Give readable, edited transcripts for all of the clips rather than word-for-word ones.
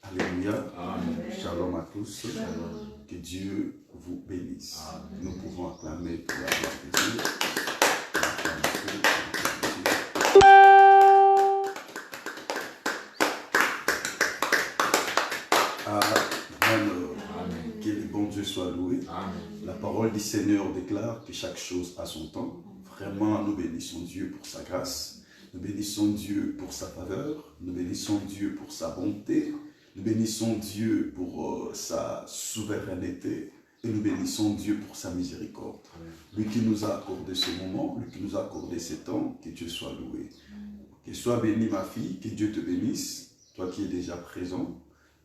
Alléluia. Amen. Shalom à tous. Shalom. Que Dieu vous bénisse. Amen. Nous pouvons acclamer pour la gloire de Dieu. Amen. Que le bon Dieu soit loué. Amen. La parole du Seigneur déclare que chaque chose a son temps. Vraiment, nous bénissons Dieu pour sa grâce. Nous bénissons Dieu pour sa faveur. Nous bénissons Dieu pour sa bonté. Nous bénissons Dieu pour sa souveraineté. Et nous bénissons Dieu pour sa miséricorde. Lui qui nous a accordé ce moment, lui qui nous a accordé ce temps, que Dieu soit loué. Que sois béni ma fille, que Dieu te bénisse. Toi qui es déjà présent,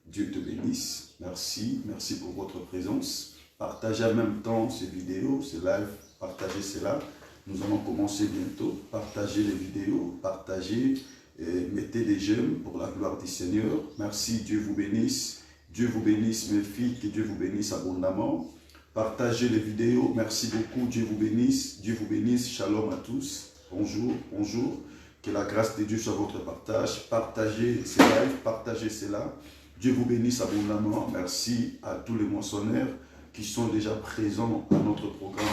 Dieu te bénisse. Merci, merci pour votre présence. Partagez en même temps ces vidéos, ces lives, partagez cela. Nous allons commencer bientôt. Partagez les vidéos, partagez, et mettez des j'aime pour la gloire du Seigneur. Merci, Dieu vous bénisse. Dieu vous bénisse mes filles, que Dieu vous bénisse abondamment. Partagez les vidéos, merci beaucoup, Dieu vous bénisse. Dieu vous bénisse, shalom à tous. Bonjour, bonjour. Que la grâce de Dieu soit votre partage. Partagez ces lives, partagez cela. Dieu vous bénisse abondamment. Merci à tous les moissonneurs qui sont déjà présents dans notre programme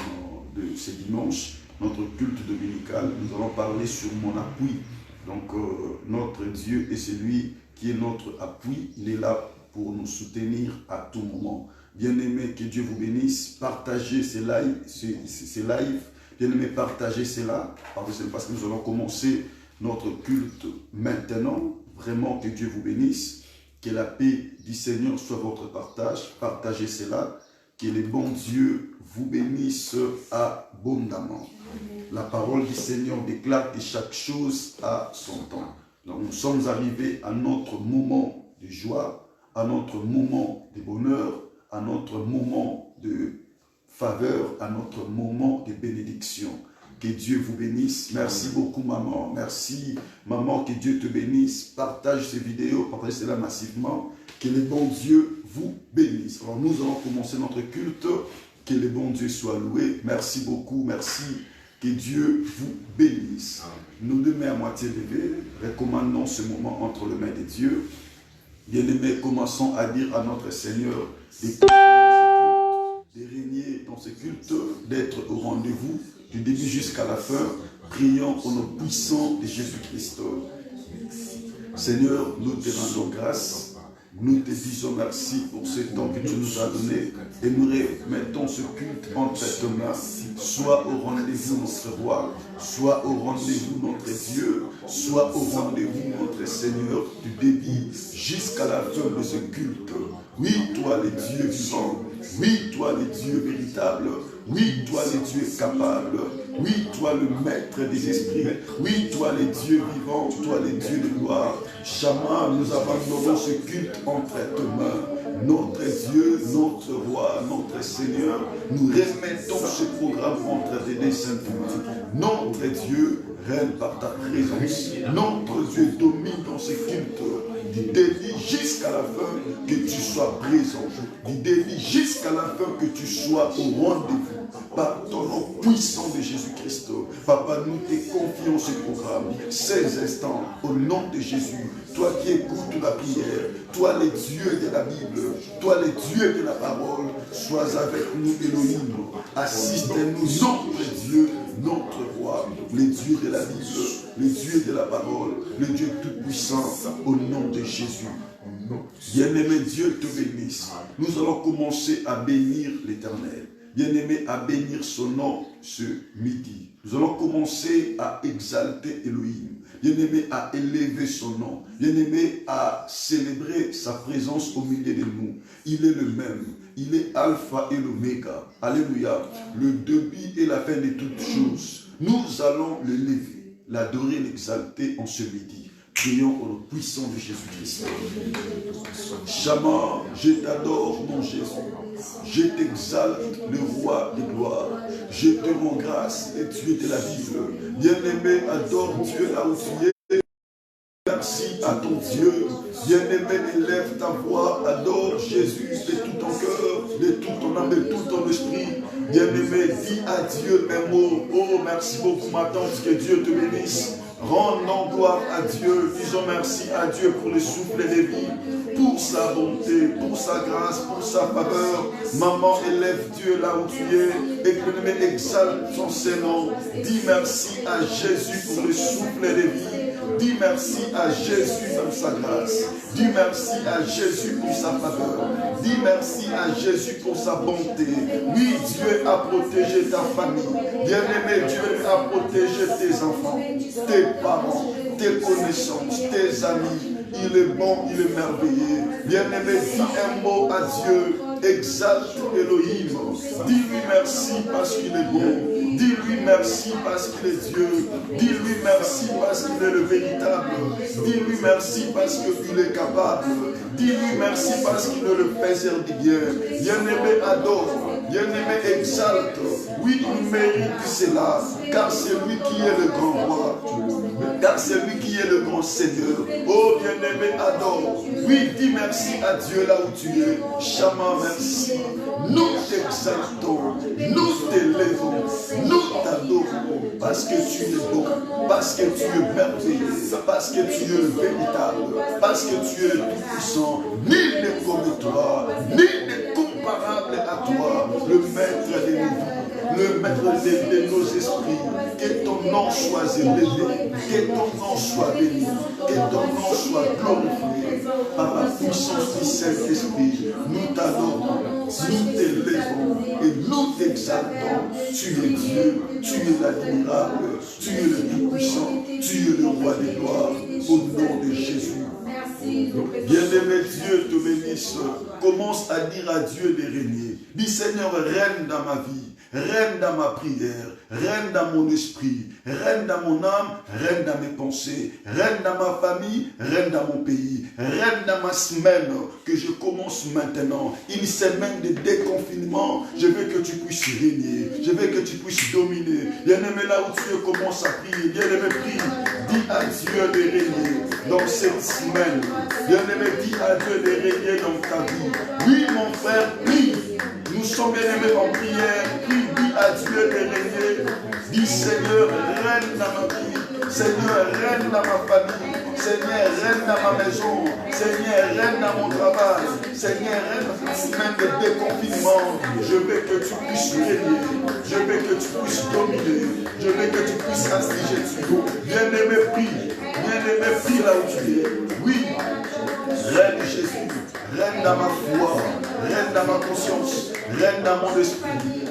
de ce dimanche, notre culte dominical. Nous allons parler sur mon appui. Donc, notre Dieu est celui qui est notre appui. Il est là pour nous soutenir à tout moment. Bien-aimés, que Dieu vous bénisse. Partagez ces lives. Bien-aimés, partagez cela. Parce que nous allons commencer notre culte maintenant. Vraiment, que Dieu vous bénisse. Que la paix du Seigneur soit votre partage. Partagez cela. Que le bon Dieu vous bénisse abondamment. La parole du Seigneur déclare que chaque chose a son temps. Donc nous sommes arrivés à notre moment de joie, à notre moment de bonheur, à notre moment de faveur, à notre moment de bénédiction. Que Dieu vous bénisse. Merci beaucoup maman. Merci maman, que Dieu te bénisse. Partage ces vidéos, partagez cela massivement. Que le bon Dieu vous bénisse. Alors nous allons commencer notre culte. Que le bon Dieu soit loué. Merci beaucoup, merci. Que Dieu vous bénisse. Nous deux mains à moitié levées, recommandons ce moment entre les mains de Dieu. Bien-aimés, commençons à dire à notre Seigneur de régner dans ce culte, d'être au rendez-vous du début jusqu'à la fin. Prions au nom puissant de Jésus-Christ. Seigneur, nous te rendons grâce. Nous te disons merci pour ce temps que tu nous as donné et nous remettons ce culte entre tes mains. Sois au rendez-vous notre roi, sois au rendez-vous notre Dieu, sois au rendez-vous notre Seigneur du début jusqu'à la fin de ce culte. Oui, toi le Dieu vivant, oui, toi le Dieu véritable, oui, toi le Dieu capable, oui, toi le maître des esprits, oui, toi le Dieu vivant, toi le Dieu de gloire. Chama, nous abandonnons ce culte entre tes mains. Notre Dieu, notre roi, notre Seigneur, nous remettons ce programme entre tes mains saintement. Notre Dieu règne par ta présence. Notre Dieu domine dans ce culte. Du début jusqu'à la fin, que tu sois présent. Du début jusqu'à la fin, que tu sois au rendez-vous. Par ton nom puissant de Jésus-Christ. Papa, nous te confions ce programme. Ces instants, au nom de Jésus. Toi qui écoutes la prière, toi le Dieu de la Bible, toi le Dieu de la parole, sois avec nous, Elohim. Assiste-nous, notre Dieu, notre roi, le Dieu de la Bible, le Dieu de la parole, le Dieu tout-puissant, au nom de Jésus. Bien-aimé, Dieu te bénisse. Nous allons commencer à bénir l'Éternel. Bien-aimé, à bénir son nom ce midi. Nous allons commencer à exalter Elohim. Bien-aimé, à élever son nom. Bien-aimé, à célébrer sa présence au milieu de nous. Il est le même. Il est Alpha et l'Oméga. Alléluia. Le début et la fin de toutes choses. Nous allons le lever, l'adorer, l'exalter en ce midi. Prions au nom puissant de Jésus-Christ. Chama, je t'adore, mon Jésus. Je t'exalte, le roi des gloires. Je te rends grâce, et tu es de la Bible. Bien-aimé, adore Dieu là où tu es. Merci à ton Dieu. Bien-aimé, élève ta voix, adore Jésus de tout ton cœur, de tout ton âme, de tout ton esprit. Bien-aimé, dis à Dieu un mot. Oh, merci beaucoup, ma tante, que Dieu te bénisse. Rendons gloire à Dieu. Disons merci à Dieu pour le souffle de vie, pour sa bonté, pour sa grâce, pour sa faveur. Maman, élève Dieu là où tu es et que nous exalte son Seigneur. Dis merci à Jésus pour le souffle de vie. Dis merci à Jésus pour sa grâce. Dis merci à Jésus pour sa faveur. Dis merci à Jésus pour sa bonté. Oui, Dieu a protégé ta famille. Bien-aimé, Dieu a protégé tes enfants, tes parents, tes connaissances, tes amis. Il est bon, il est merveilleux. Bien-aimé, dis un mot à Dieu. Exalte Elohim. Dis-lui merci parce qu'il est bon. Dis-lui merci parce qu'il est Dieu. Dis-lui merci parce qu'il est le véritable. Dis-lui merci parce qu'il est capable. Dis-lui merci parce qu'il est le faiseur du bien. Bien-aimé, adore. Bien-aimé, exalte. Oui, il mérite cela. Car c'est lui qui est le grand roi. Car c'est lui qui est le grand Seigneur. Oh, bien-aimé, adore. Oui, dis merci à Dieu là où tu es. Chama, merci. Nous t'exaltons. Nous t'élèvons. Nous t'adorons. Parce que tu es bon. Parce que tu es merveilleux. Parce que tu es le véritable. Parce que tu es le tout-puissant. Nul n'est comme toi. Nul n'est comparable à toi. Le maître des vies. Le maître de nos esprits. Que ton nom soit élevé. Que ton nom soit béni. Que ton nom soit glorifié. Par la puissance du Saint-Esprit, nous t'adorons, nous t'élèvons et nous t'exaltons. Tu es Dieu, tu es l'admirable, tu es le tout-puissant, tu es le roi des gloires, au nom de Jésus. Bien-aimé, Dieu te bénisse. Commence à dire à Dieu de régner. Dis Seigneur, règne dans ma vie. Règne dans ma prière, règne dans mon esprit, règne dans mon âme, règne dans mes pensées, règne dans ma famille, règne dans mon pays, règne dans ma semaine que je commence maintenant. Une semaine de déconfinement, je veux que tu puisses régner, je veux que tu puisses dominer. Bien-aimé, là où tu commences à prier, bien-aimé, prie, dis à Dieu de régner dans cette semaine. Bien-aimé, dis à Dieu de régner dans ta vie. Oui, mon frère, prie. Nous sommes bien-aimés en prière. Prie, dis à Dieu de régner. Dis Seigneur, règne dans ma vie. Seigneur, règne dans ma famille. Seigneur, règne dans ma maison. Seigneur, règne dans mon travail. Seigneur, règne dans ma semaine de déconfinement. Je veux que tu puisses régner. Je veux que tu puisses dominer. Je veux que tu puisses assiéger sur nous. Bien-aimé, prie. Bien-aimé, prie là où tu es. Oui, règne Jésus. Règne dans ma foi, règne dans ma conscience, règne dans mon esprit,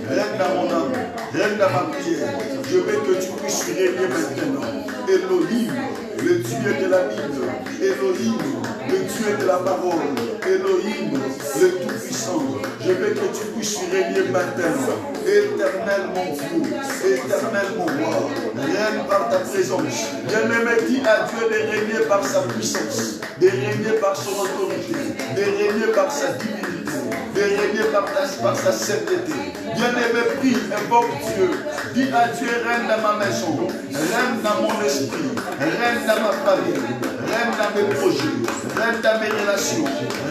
règne dans mon âme, règne dans ma prière. Je veux que tu puisses régner maintenant. Elohim, le Dieu de la Bible. Elohim, le Dieu de la parole. Elohim, le Tout-Puissant. Je veux que tu puisses régner maintenant. Éternel mon Dieu, éternel mon roi, règne par ta présence. Bien-aimé, dis à Dieu de régner par sa puissance, de régner par son autorité, de régner par sa divinité, de régner par sa sainteté. Bien-aimé, prie, invoque Dieu. Dis à Dieu, règne dans ma maison, règne dans mon esprit, règne dans ma famille, règne dans mes projets, règne dans mes relations,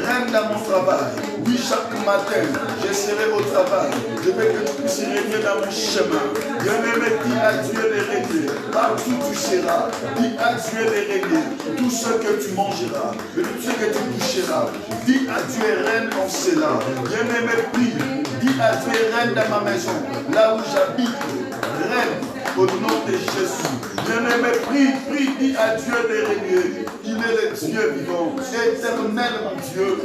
règne dans mon travail. Oui, chaque matin, je serai au travail. Je veux que tu puisses régner dans mon chemin. Bien-aimé, dis à Dieu de régner. Partout tu seras. Dis à Dieu de régner. Tout ce que tu mangeras, et tout ce que tu toucheras. Dis à Dieu, règne en cela. Bien-aimé, prie. Dis à Dieu, règne dans ma maison. Là où j'habite, règne au nom de Jésus. Bien-aimé, prie, dis à Dieu de régner. Il est le Dieu vivant, éternel mon Dieu.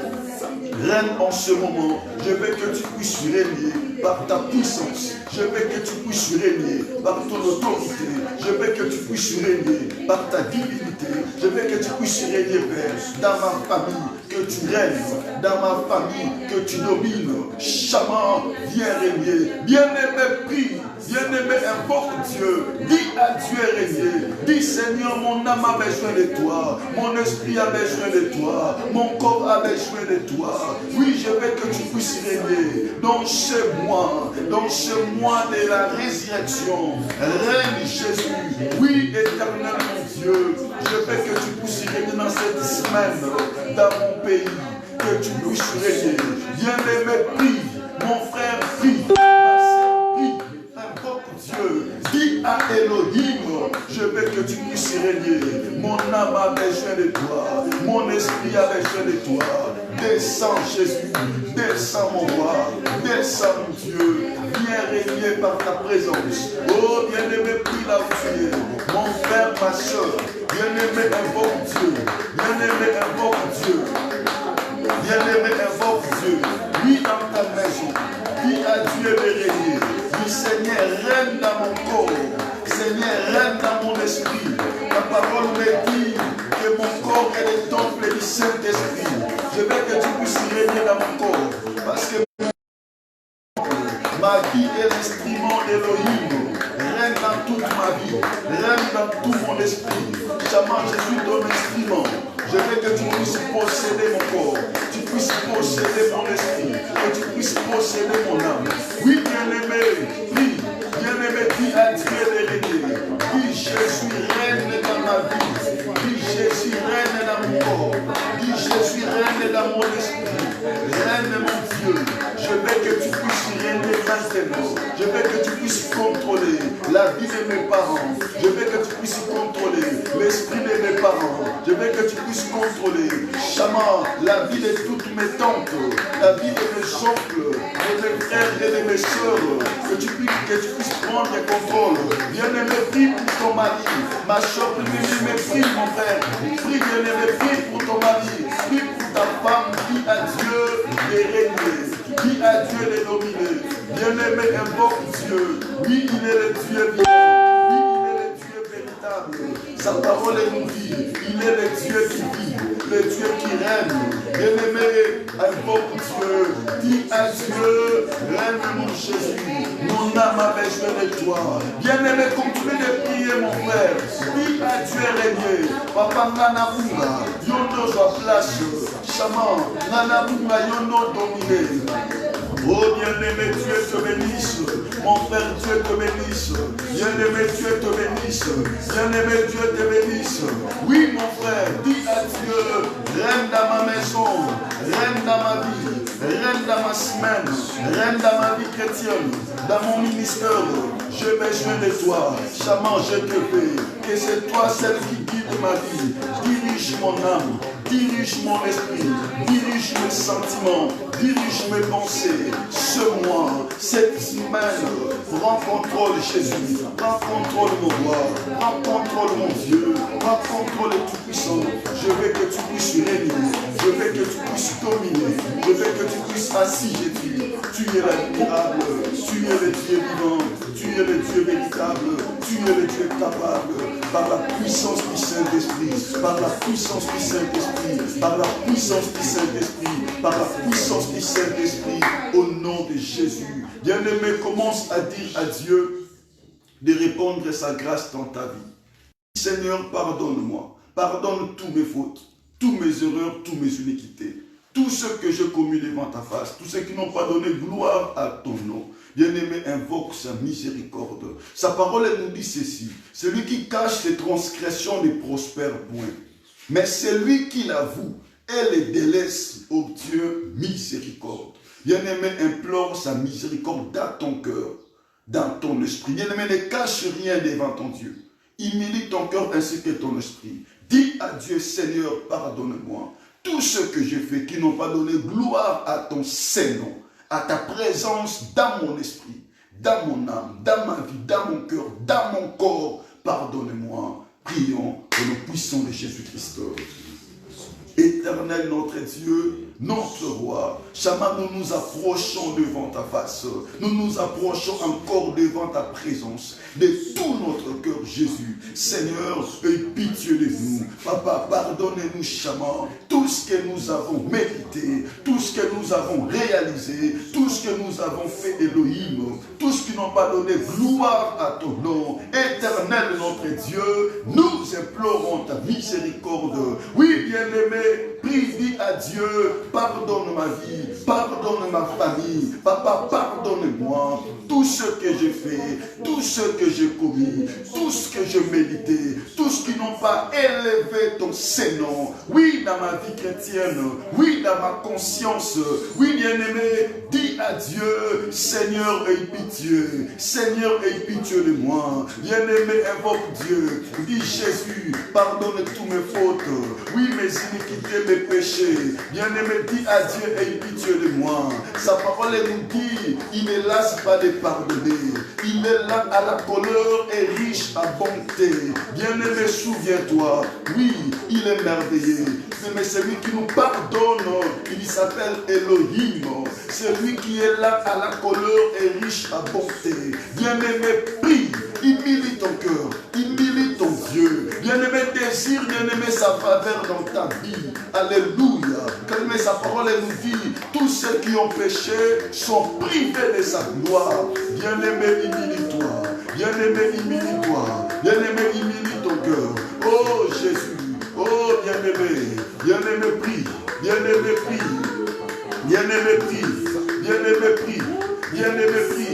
Règne en ce moment. Je veux que tu puisses régner par ta puissance. Je veux que tu puisses régner par ton autorité. Je veux que tu puisses régner par ta divinité. Je veux que tu puisses régner, Père, dans ma famille, que tu règnes. Dans ma famille, que tu domines. Chama, viens régner. Bien-aimé, prie. Bien-aimé, invoque Dieu. Dis à Dieu régner. Dis Seigneur, mon âme a besoin de toi. Mon esprit a besoin de toi. Mon corps a besoin de toi. Oui, je veux que tu puisses régner dans ce mois de la résurrection. Règne Jésus. Oui, éternel mon Dieu. Je veux que tu puisses régner dans cette semaine, dans mon pays. Que tu puisses régner. Bien-aimé, prie. Mon frère, prie. Dieu, dis à Elohim Je veux que tu puisses régner. Mon âme a besoin de toi. Mon esprit a besoin de toi. Descends Jésus. Descends mon roi. Descends mon Dieu. Viens régner par ta présence. Oh bien-aimé, prie là où tu es. Mon frère, ma soeur. Bien-aimé, invoque Dieu. Bien-aimé, invoque Dieu. Bien-aimé, invoque Dieu. Vis dans ta maison. Dis à Dieu de régner. Dis Seigneur, règne dans mon corps. Seigneur, règne dans mon esprit. Ta parole me dit que mon corps est le temple du Saint-Esprit. Je veux que tu puisses régner dans mon corps. Parce que ma vie est l'instrument d'Élohim. Règne dans toute ma vie. Règne dans tout mon esprit. Chaman, je suis ton instrument. Je veux que tu puisses posséder mon corps. Tu puisses posséder mon esprit. Que tu puisses posséder mon âme. Oui, bien-aimé, prie. Bien-aimé, dis à Dieu de régner. Dis Jésus règne dans ma vie. Dis Jésus règne dans mon corps. Dis Jésus règne dans mon esprit. Règne mon Dieu. Je veux que tu puisses régner maintenant. Je veux que tu puisses contrôler la vie de mes parents. Je veux que tu puisses contrôler l'esprit de mes parents. Je veux que tu puisses contrôler, Chaman, la vie de toutes mes tantes, la vie de mes oncles, de mes frères et de mes soeurs. Que tu puisses prendre le contrôle. Bien-aimé, prie pour ton mari. Ma soeur, bien-aimé, prie mon frère. Prie, bien-aimé, prie pour ton mari. Prie pour ta femme. Dis à Dieu de régner. Dis à Dieu de dominer. Bien-aimé, invoque Dieu. Oui, il est le Dieu vivant. Oui, il est le Dieu véritable. Sa parole est nous vie. Il est le Dieu qui vit. Le Dieu qui règne. Bien-aimé, invoque Dieu. Dis à Dieu, règne mon Jésus. Mon âme a besoin de toi. Bien-aimé, continue de prier mon frère. Dis à Dieu régner. Papa Nanamunga, yono sa place. Chaman, Nanamunga, yono dominé. Oh bien-aimé, Dieu te bénisse. Mon frère, Dieu te bénisse. Bien-aimé, Dieu te bénisse. Bien-aimé, Dieu te bénisse. Oui, mon frère, dis à Dieu, règne dans ma maison, règne dans ma vie, règne dans ma semaine, règne dans ma vie chrétienne, dans mon ministère. J'ai besoin de toi. Chaman, je te prie que c'est toi celle qui guide ma vie. Dirige mon âme. Dirige mon esprit, dirige mes sentiments, dirige mes pensées. Ce mois, cette semaine, prends contrôle Jésus, prends contrôle mon roi, prends contrôle mon Dieu, prends contrôle tout-puissant. Je veux que tu puisses régner, je veux que tu puisses dominer, je veux que tu puisses assiéger. Tu es l'admirable, tu es le Dieu vivant, tu es le Dieu véritable, tu es le Dieu capable, par la puissance du Saint-Esprit, par la puissance du Saint-Esprit, par la puissance du Saint-Esprit, par la puissance du Saint-Esprit, au nom de Jésus. Bien-aimé, commence à dire à Dieu de répondre à sa grâce dans ta vie. Seigneur, pardonne-moi, pardonne tous mes fautes, tous mes erreurs, tous mes iniquités. Tous ceux que je commis devant ta face, tous ceux qui n'ont pas donné gloire à ton nom. Bien-aimé, invoque sa miséricorde. Sa parole nous dit ceci. Celui qui cache ses transgressions ne prospère point. Mais celui qui l'avoue et les délaisse, ô Dieu, miséricorde. Bien-aimé, implore sa miséricorde dans ton cœur, dans ton esprit. Bien-aimé, ne cache rien devant ton Dieu. Humilie ton cœur ainsi que ton esprit. Dis à Dieu, Seigneur, pardonne-moi. Tout ce que j'ai fait qui n'ont pas donné gloire à ton Saint-Nom, à ta présence dans mon esprit, dans mon âme, dans ma vie, dans mon cœur, dans mon corps, pardonne-moi. Prions au nom puissant de Jésus-Christ. Éternel notre Dieu, notre roi, Chaman, nous nous approchons devant ta face, nous nous approchons encore devant ta présence, de tout notre cœur, Jésus. Seigneur, aie pitié de nous. Papa, pardonnez-nous, Chaman, tout ce que nous avons mérité, tout ce que nous avons réalisé, tout ce que nous avons fait, Elohim, tout ce qui n'ont pas donné gloire à ton nom. Éternel notre Dieu, nous implorons ta miséricorde. Oui, bien-aimé, prie, dis à Dieu pardonne ma vie, pardonne ma famille. Papa, pardonne-moi tout ce que j'ai fait, tout ce que j'ai commis, tout ce que j'ai médité, tout ce qui n'ont pas élevé ton Saint-Nom. Oui, dans ma vie chrétienne, oui, dans ma conscience, oui, bien-aimé, dis à Dieu, Seigneur, aie pitié, Seigneur, aie pitié de moi. Bien-aimé, invoque Dieu, dis Jésus, pardonne tous mes fautes, oui, mes iniquités, mes péchés. Bien-aimé, dis à Dieu, aie pitié de moi. Sa parole nous dit, il ne lasse pas de pardonner. Il est là à la colère et riche à bonté. Bien-aimé, souviens-toi, oui, il est merveilleux. Mais celui qui nous pardonne, il s'appelle Elohim. Celui qui est là à la colère et riche à bonté. Bien-aimé, prie, humilie ton cœur, humilie ton Dieu. Bien-aimé, désire, bien-aimé, sa faveur dans ta vie. Alléluia. Bien-aimé, sa parole nous dit, tous ceux qui ont péché sont privés de sa gloire. Bien-aimé, humilie-toi. Bien-aimé, humilie-toi. Bien-aimé, humilie ton cœur. Oh Jésus. Oh bien-aimé. Bien-aimé, prie. Bien-aimé, prie. Bien-aimé, prie. Bien-aimé, prie. Bien-aimé, prie.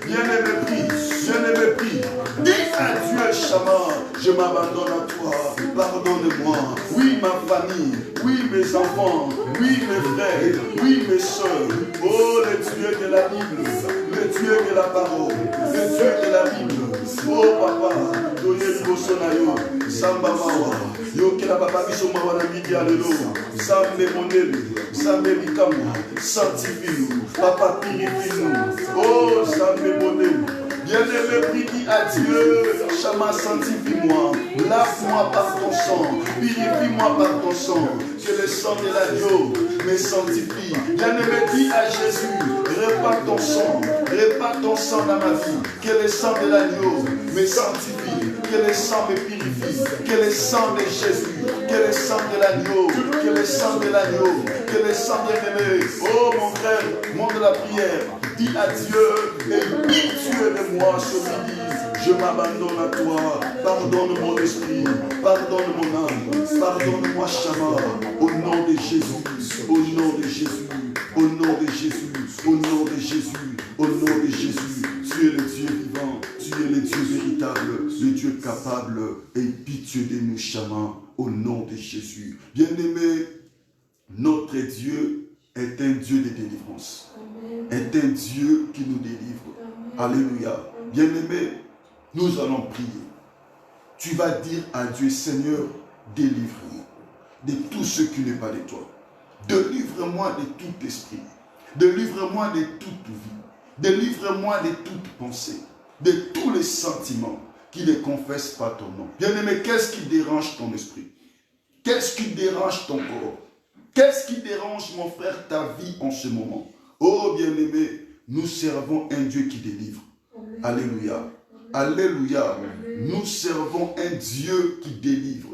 Bien-aimé, prie. Bien-aimé, prie. Dis à Dieu, Chama, je m'abandonne à toi. Pardonne-moi. Oui, ma famille. Oui, mes enfants. Oui, mes frères. Oui, mes soeurs. Oh, le Dieu de la Bible. Le Dieu de la parole. Le Dieu de la Bible. Oh, papa. Doye Bosonayo. Samba Mawa. Yo kila papa biso mawa na midi alelo. Sambe monele. Sambe bikamu. Sanctifie-nous. Papa, purifie-nous. Oh, Sambe monele. Bien-aimé, prie à Dieu, Chama, sanctifie-moi, lave-moi par ton sang, purifie-moi par ton sang, que le sang de l'agneau me sanctifie. Bien-aimé, dis à Jésus, répands ton sang dans ma vie, que le sang de l'agneau me sanctifie, que le sang me purifie, que le sang de Jésus, que le sang de l'agneau, que le sang de l'agneau, que le sang bien-aimé. Oh mon frère, monde de la prière, dis à Dieu et pitié de moi ce midi. Je m'abandonne à toi. Pardonne mon esprit. Pardonne mon âme. Pardonne-moi, Chama. Au nom de Jésus. Au nom de Jésus. Au nom de Jésus. Au nom de Jésus. Au nom de Jésus. Tu es le Dieu vivant. Tu es le Dieu véritable. Le Dieu capable. Et pitié de nous, Chama. Au nom de Jésus. Bien-aimé, notre Dieu est un Dieu de délivrance. Est un Dieu qui nous délivre. Alléluia. Bien-aimé, nous allons prier. Tu vas dire à Dieu, Seigneur, délivre-moi de tout ce qui n'est pas de toi. Délivre-moi de tout esprit. Délivre-moi de toute vie. Délivre-moi de toute pensée. De tous les sentiments qui ne confessent pas ton nom. Bien-aimé, qu'est-ce qui dérange ton esprit? Qu'est-ce qui dérange ton corps? Qu'est-ce qui dérange, mon frère, ta vie en ce moment? Oh, bien-aimé, nous servons un Dieu qui délivre. Alléluia. Alléluia. Nous servons un Dieu qui délivre.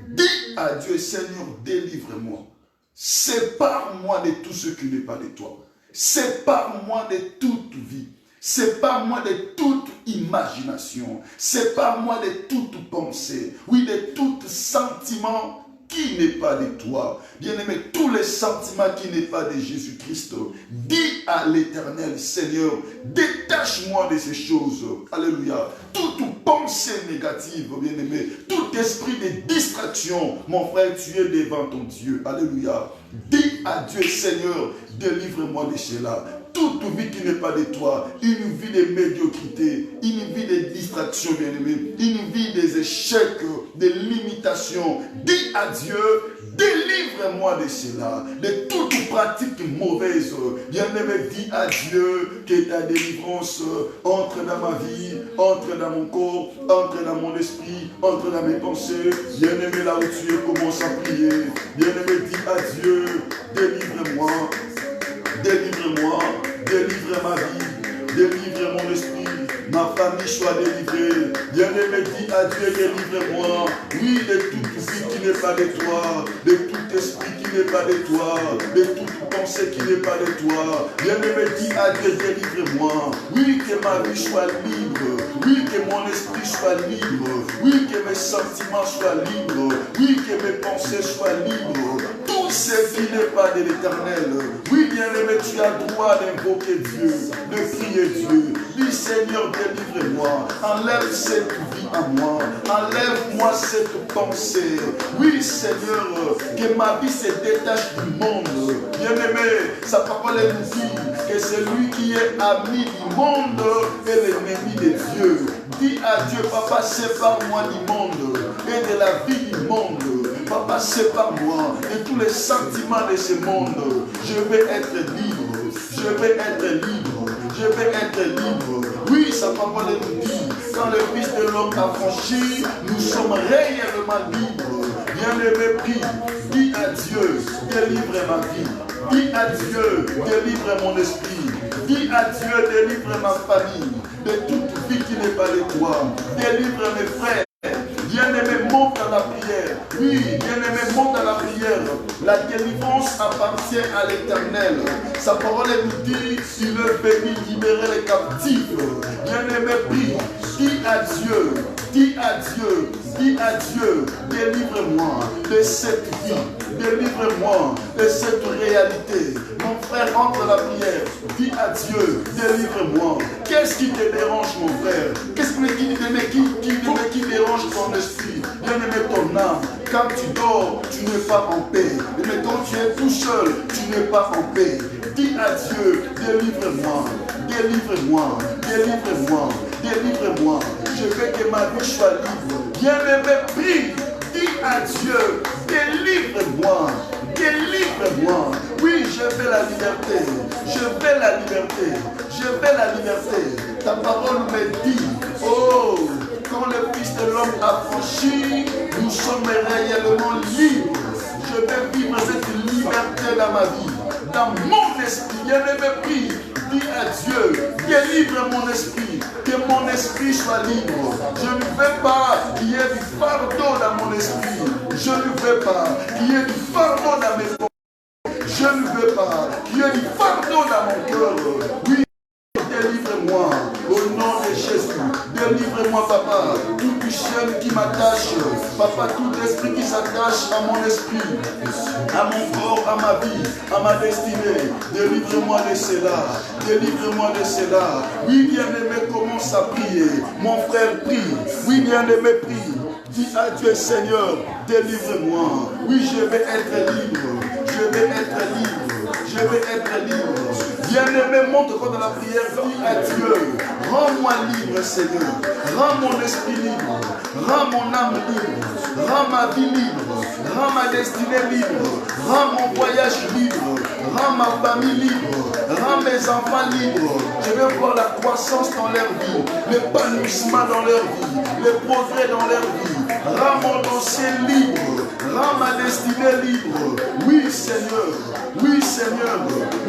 Dis à Dieu, Seigneur, délivre-moi. Sépare-moi de tout ce qui n'est pas de toi. Sépare-moi de toute vie. Sépare-moi de toute imagination. Sépare-moi de toute pensée. Oui, de tout sentiment qui n'est pas de toi. Bien-aimé, tous les sentiments qui n'est pas de Jésus-Christ, dis à l'Éternel, Seigneur, détache-moi de ces choses. Alléluia. Toute pensée négative, bien-aimé, tout esprit de distraction, mon frère, tu es devant ton Dieu. Alléluia. Dis à Dieu, Seigneur, délivre-moi de cela. Toute vie qui n'est pas de toi, une vie de médiocrité, une vie de distraction, bien-aimé, une vie des échecs, des limitations. Dis à Dieu, délivre-moi de cela, de toute pratique mauvaise. Bien-aimé, dis à Dieu que ta délivrance entre dans ma vie, entre dans mon corps, entre dans mon esprit, entre dans mes pensées. Bien-aimé, là où tu es, commence à prier. Bien-aimé, dis à Dieu, délivre-moi. Délivre-moi, délivre ma vie, délivre mon esprit, ma famille soit délivrée. Bien-aimé, dis à Dieu, délivre-moi. Oui, de toute vie qui n'est pas de toi, de tout esprit qui n'est pas de toi, de toute pensée qui n'est pas de toi. Bien-aimé, dis à Dieu, délivre-moi. Oui, que ma vie soit libre. Oui, que mon esprit soit libre. Oui, que mes sentiments soient libres. Oui, que mes pensées soient libres. Tout tout ce qui n'est pas de l'Éternel. Oui, bien-aimé, tu as le droit d'invoquer Dieu, de prier Dieu. Dis, Seigneur, délivre-moi. Enlève cette vie à moi. Enlève-moi cette pensée. Oui, Seigneur, que ma vie se détache du monde. Bien-aimé, sa parole nous dit que celui qui est ami du monde est l'ennemi de Dieu. Dis à Dieu, Papa, sépare-moi du monde et de la vie du monde. Papa, sépare-moi de tous les sentiments de ce monde. Je vais être libre. Je vais être libre. Je vais être libre. Oui, sa parole nous dit, quand le Fils de l'homme a franchi, nous sommes réellement libres. Bien-aimé, prie, dis à Dieu, délivre ma vie. Dis à Dieu, délivre mon esprit. Dis à Dieu, délivre ma famille de toute vie qui n'est pas de toi. Délivre mes frères. Bien-aimé, monte à la prière. Oui, bien-aimé, monte à la prière. La délivrance appartient à l'Éternel. Sa parole nous dit, il est venu libérer les captifs. Bien-aimé, prie, dis à Dieu, dis à Dieu, dis à Dieu, délivre-moi de cette vie. Délivre-moi de cette réalité. Mon frère, entre à la prière. Dis à Dieu, délivre-moi. Qu'est-ce qui te dérange, mon frère? Qu'est-ce qui dérange ton esprit? Bien-aimé, ton âme. Quand tu dors, tu n'es pas en paix. Mais quand tu es tout seul, tu n'es pas en paix. Dis à Dieu, délivre-moi. Délivre-moi. Délivre-moi. Délivre-moi. Je veux que ma vie soit libre. Bien-aimé, prie. Dis à Dieu, délivre-moi, délivre-moi. Oui, je veux la liberté, je veux la liberté, je veux la liberté. Ta parole me dit, oh, quand le Fils de l'homme a franchi, nous sommes réellement libres. Je veux vivre cette liberté dans ma vie, dans mon esprit. Bien-aimé, prie. Dis à Dieu, délivre mon esprit, que mon esprit soit libre. Je ne veux pas qu'il y ait du fardeau dans mon esprit. Je ne veux pas qu'il y ait du fardeau dans mes pensées. Je ne veux pas qu'il y ait du fardeau dans mon cœur. Oui, délivre-moi au nom de Jésus. Délivre-moi, Papa, toute chaîne qui m'attache. Papa, tout esprit qui s'attache à mon esprit, à mon corps, à ma vie, à ma destinée. Délivre-moi de cela. Délivre-moi de cela. Oui, bien-aimé, commence à prier. Mon frère, prie. Oui, bien-aimé, prie. Dis à Dieu, Seigneur, délivre-moi. Oui, je vais être libre. Je vais être libre. Je vais être libre. Bien-aimé, monte-toi dans la prière. Dis à Dieu, rends-moi libre, Seigneur. Rends mon esprit libre. Rends mon âme libre. Rends ma vie libre. Rends ma destinée libre. Rends mon voyage libre. Rends ma famille libre. Rends mes enfants libres. Je veux voir la croissance dans leur vie, l'épanouissement dans leur vie, le progrès dans leur vie. Rends mon dossier libre. Rends ma destinée libre. Oui, Seigneur. Oui, Seigneur.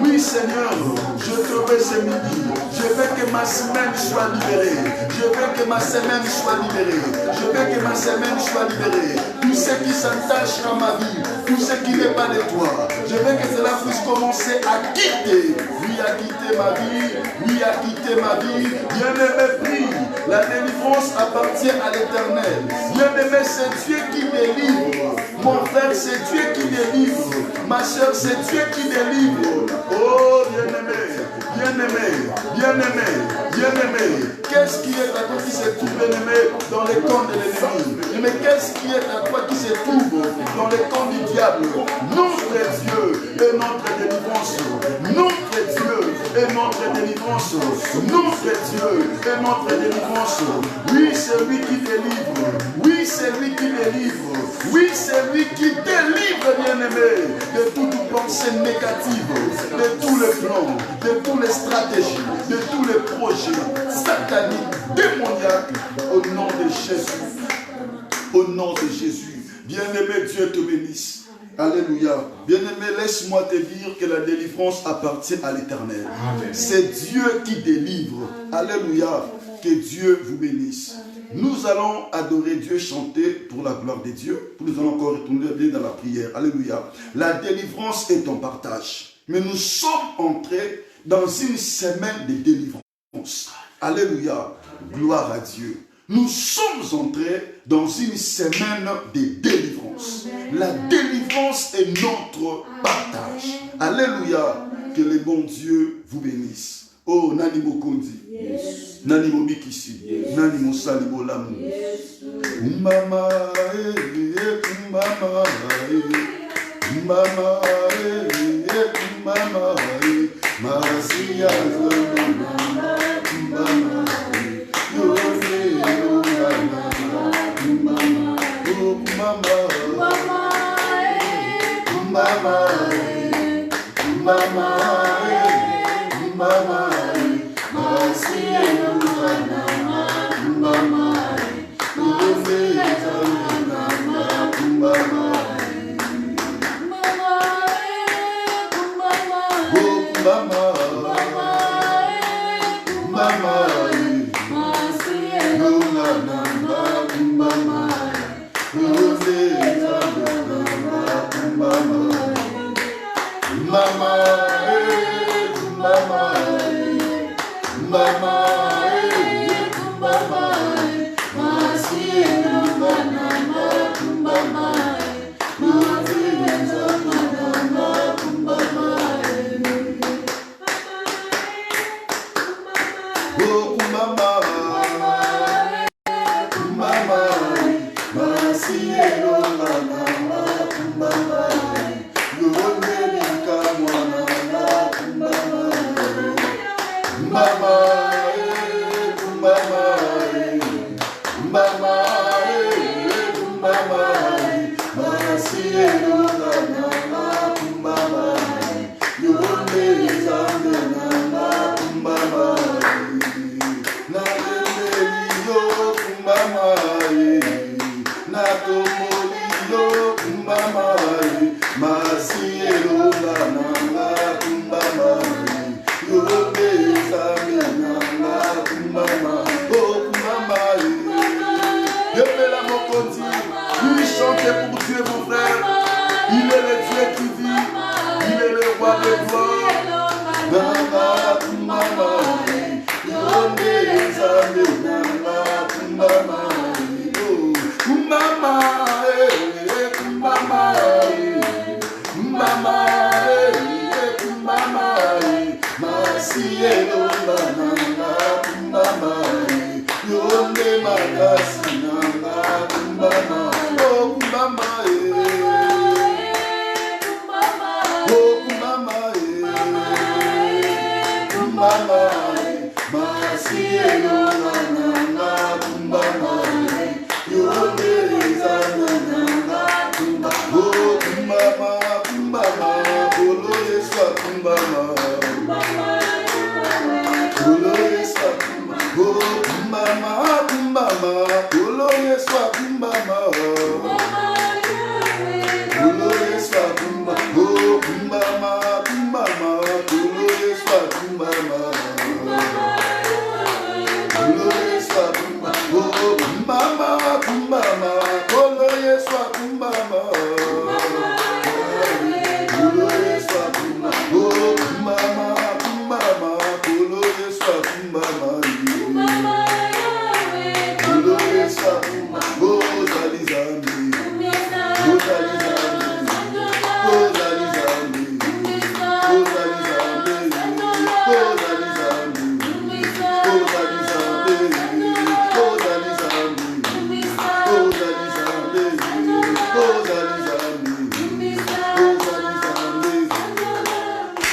Oui, Seigneur. Je te veux ce midi. Je veux que ma semaine soit libérée. Je veux que ma semaine soit libérée. Je veux que ma semaine soit libérée. Tout ce qui s'attache à ma vie, tout ce qui n'est pas de toi, je veux que cela puisse commencer à quitter. Oui, à quitter ma vie. Oui, à quitter ma vie. Bien-aimé, prie. La délivrance appartient à l'Éternel. Bien-aimé, c'est Dieu qui délivre. Mon frère, c'est Dieu qui délivre. Ma soeur, c'est Dieu qui délivre. Oh, bien-aimé, bien-aimé, bien-aimé, bien-aimé. Qu'est-ce qui est à toi qui se trouve, bien-aimé, dans les camps de l'ennemi? Mais qu'est-ce qui est à toi qui se trouve dans les camps du diable? Notre Dieu est notre délivrance. Notre Dieu est notre délivrance. Notre Dieu est notre délivrance. Oui, c'est lui qui délivre. Oui, c'est lui qui délivre. Oui, c'est lui qui délivre, bien-aimé, de toute pensée négative, de tous les plans, de toutes les stratégies, de tous les projets sataniques, démoniaques, au nom de Jésus. Au nom de Jésus. Bien-aimé, Dieu te bénisse. Alléluia. Bien-aimé, laisse-moi te dire que la délivrance appartient à l'Éternel. C'est Dieu qui délivre. Alléluia. Que Dieu vous bénisse. Nous allons adorer Dieu, chanter pour la gloire de Dieu. Nous allons encore retourner dans la prière. Alléluia. La délivrance est en partage. Mais nous sommes entrés dans une semaine de délivrance. Alléluia. Gloire à Dieu. Nous sommes entrés dans une semaine de délivrance. La délivrance est notre partage. Alléluia. Que le bon Dieu vous bénisse. Oh, Nani Mokondi. Yes. Nani Mobikisi. Yes. Nani Mosali Bolamu. Yes. Mama, mama, mama, mama, Masia, mama,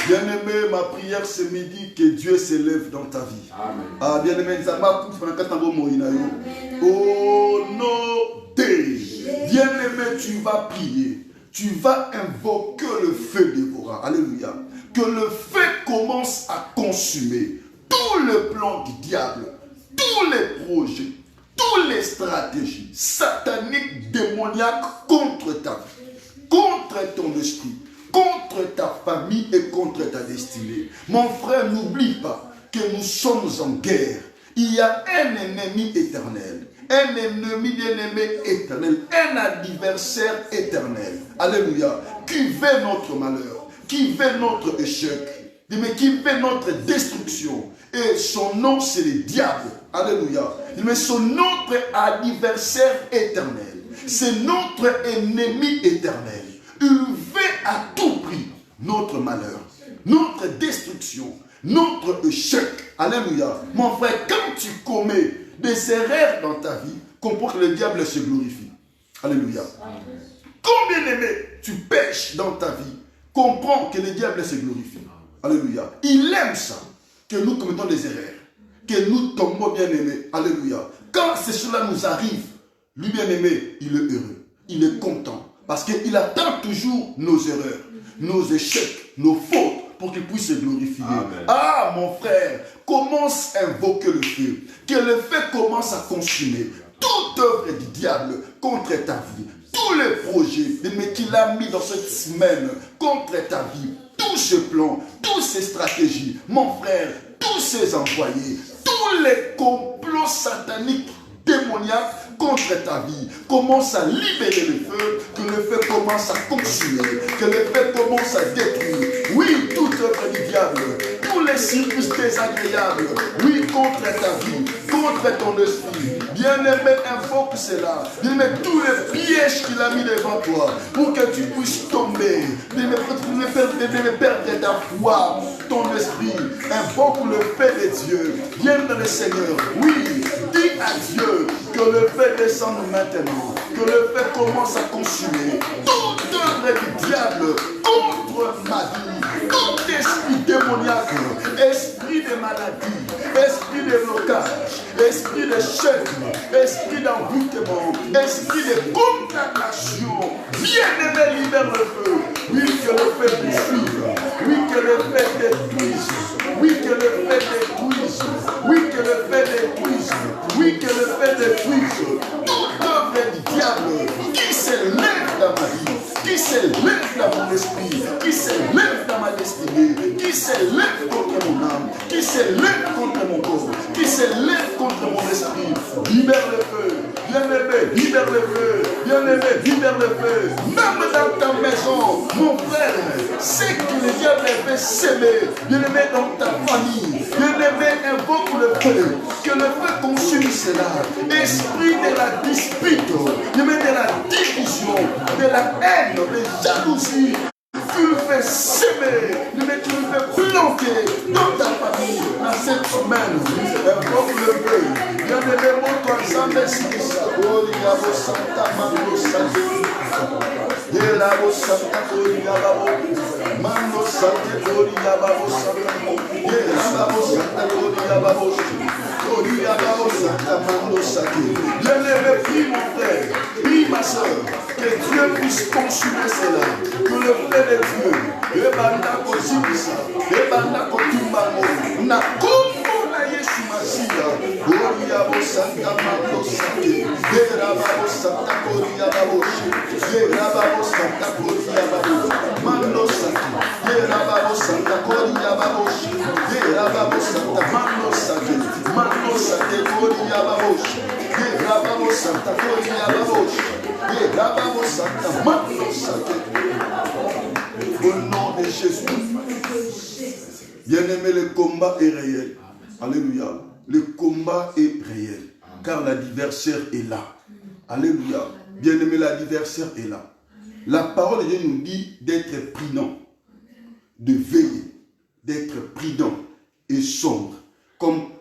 Bien-aimé, ma prière ce midi, que Dieu s'élève dans ta vie. Amen. Ah, bien-aimé, oh non, bien-aimé, tu vas prier. Tu vas invoquer le feu dévorant. Alléluia. Que le feu commence à consumer tous les plans du diable, tous les projets, toutes les stratégies sataniques, démoniaques contre ta vie, contre ton esprit, contre ta famille et contre ta destinée. Mon frère, n'oublie pas que nous sommes en guerre. Il y a un ennemi éternel, un ennemi bien-aimé éternel, un adversaire éternel. Alléluia. Qui veut notre malheur, qui veut notre échec. mais qui fait notre destruction. Et son nom, c'est le diable. Alléluia. Mais c'est notre adversaire éternel. C'est notre ennemi éternel. Il veut à tout prix notre malheur, notre destruction, notre échec. Alléluia. Mon frère, quand tu commets des erreurs dans ta vie, comprends que le diable se glorifie. Alléluia. Combien aimé tu pêches dans ta vie, comprends que le diable se glorifie. Alléluia. Il aime ça, que nous commettons des erreurs, que nous tombons bien aimés. Alléluia. Quand cela nous arrive, lui bien aimé, il est heureux, il est content, parce qu'il attend toujours nos erreurs, nos échecs, nos fautes, pour qu'il puisse se glorifier. Amen. Ah, mon frère, commence à invoquer le feu, que le feu commence à consumer toute œuvre du diable contre ta vie, tous les projets qu'il a mis dans cette semaine contre ta vie, tous ces plans, toutes ces stratégies, mon frère, tous ces envoyés, tous les complots sataniques, démoniaques contre ta vie, commence à libérer le feu, que le feu commence à consumer, que le feu commence à détruire. Oui, toute œuvre du diable, tous les circuits désagréables, oui, contre ta vie, contre ton esprit. Bien-aimé, invoque cela. Bien-aimé, tous les pièges qu'il a mis devant toi, pour que tu puisses tomber, perdre ta foi, ton esprit. Invoque le feu de Dieu. Viens dans le Seigneur. Oui, dis à Dieu que le feu descende maintenant, que le feu commence à consumer toute œuvre du diable contre ma vie, tout esprit démoniaque, esprit de maladie, esprit de blocage, esprit de chèque, esprit d'envoûtement, esprit de condamnation. Bien-aimé, libère le feu. Oui, que le feu te suive. Oui, que le feu détruise. Oui, que le feu détruise. Oui, que le feu détruise. Oui, que le feu détruise. Toute œuvre du diable qui s'élève dans ma vie, qui s'élève dans mon esprit, qui s'élève dans ma destinée, qui s'élève contre mon âme, qui s'élève contre mon corps, qui s'élève contre mon esprit. Libère le feu. Bien-aimé, libère le feu. Bien-aimé, libère le feu. Même dans ta maison, mon frère, c'est que le diable fait s'aimer. Bien-aimé, dans ta famille. Bien-aimé, invoque le feu. Que le feu consume cela. Esprit de la dispute, bien-aimé, de la division, de la haine, de jalousie. Tu le fais s'aimer, mais tu le fais planter dans ta famille à cette semaine. Invoque le feu. Bien-aimé, mon toi, sans esprit, ça. Oh, il y a vos santa mano sante. Il y a vos santa coria babo. Mano sante coria babo santa. Il y a vos santa coria babo. Coria babo santa mano sante. Bien-aimé, prie mon frère, prie ma soeur, que Dieu puisse consumer cela. Que le feu de Dieu, le banda kozibisa, le banda kotumbamo, na kombo na Yesu Masia, Gloria bo Santa Mando Sake, Deraba Santa Gloria Baboshi, Deraba Santa Gloria Baboshi, Mando Sake, Deraba Santa Gloria Baboshi, Deraba Santa Mando Sake, Mando Sake Gloria Baboshi, Deraba Santa Gloria Baboshi, Deraba Santa Mando Sake. Au nom de Jésus. Bien-aimé, le combat est réel. Alléluia. Le combat est réel. Car l'adversaire est là. Alléluia. Bien-aimé, l'adversaire est là. La parole de Dieu nous dit d'être prudent, de veiller, d'être prudent et sombre.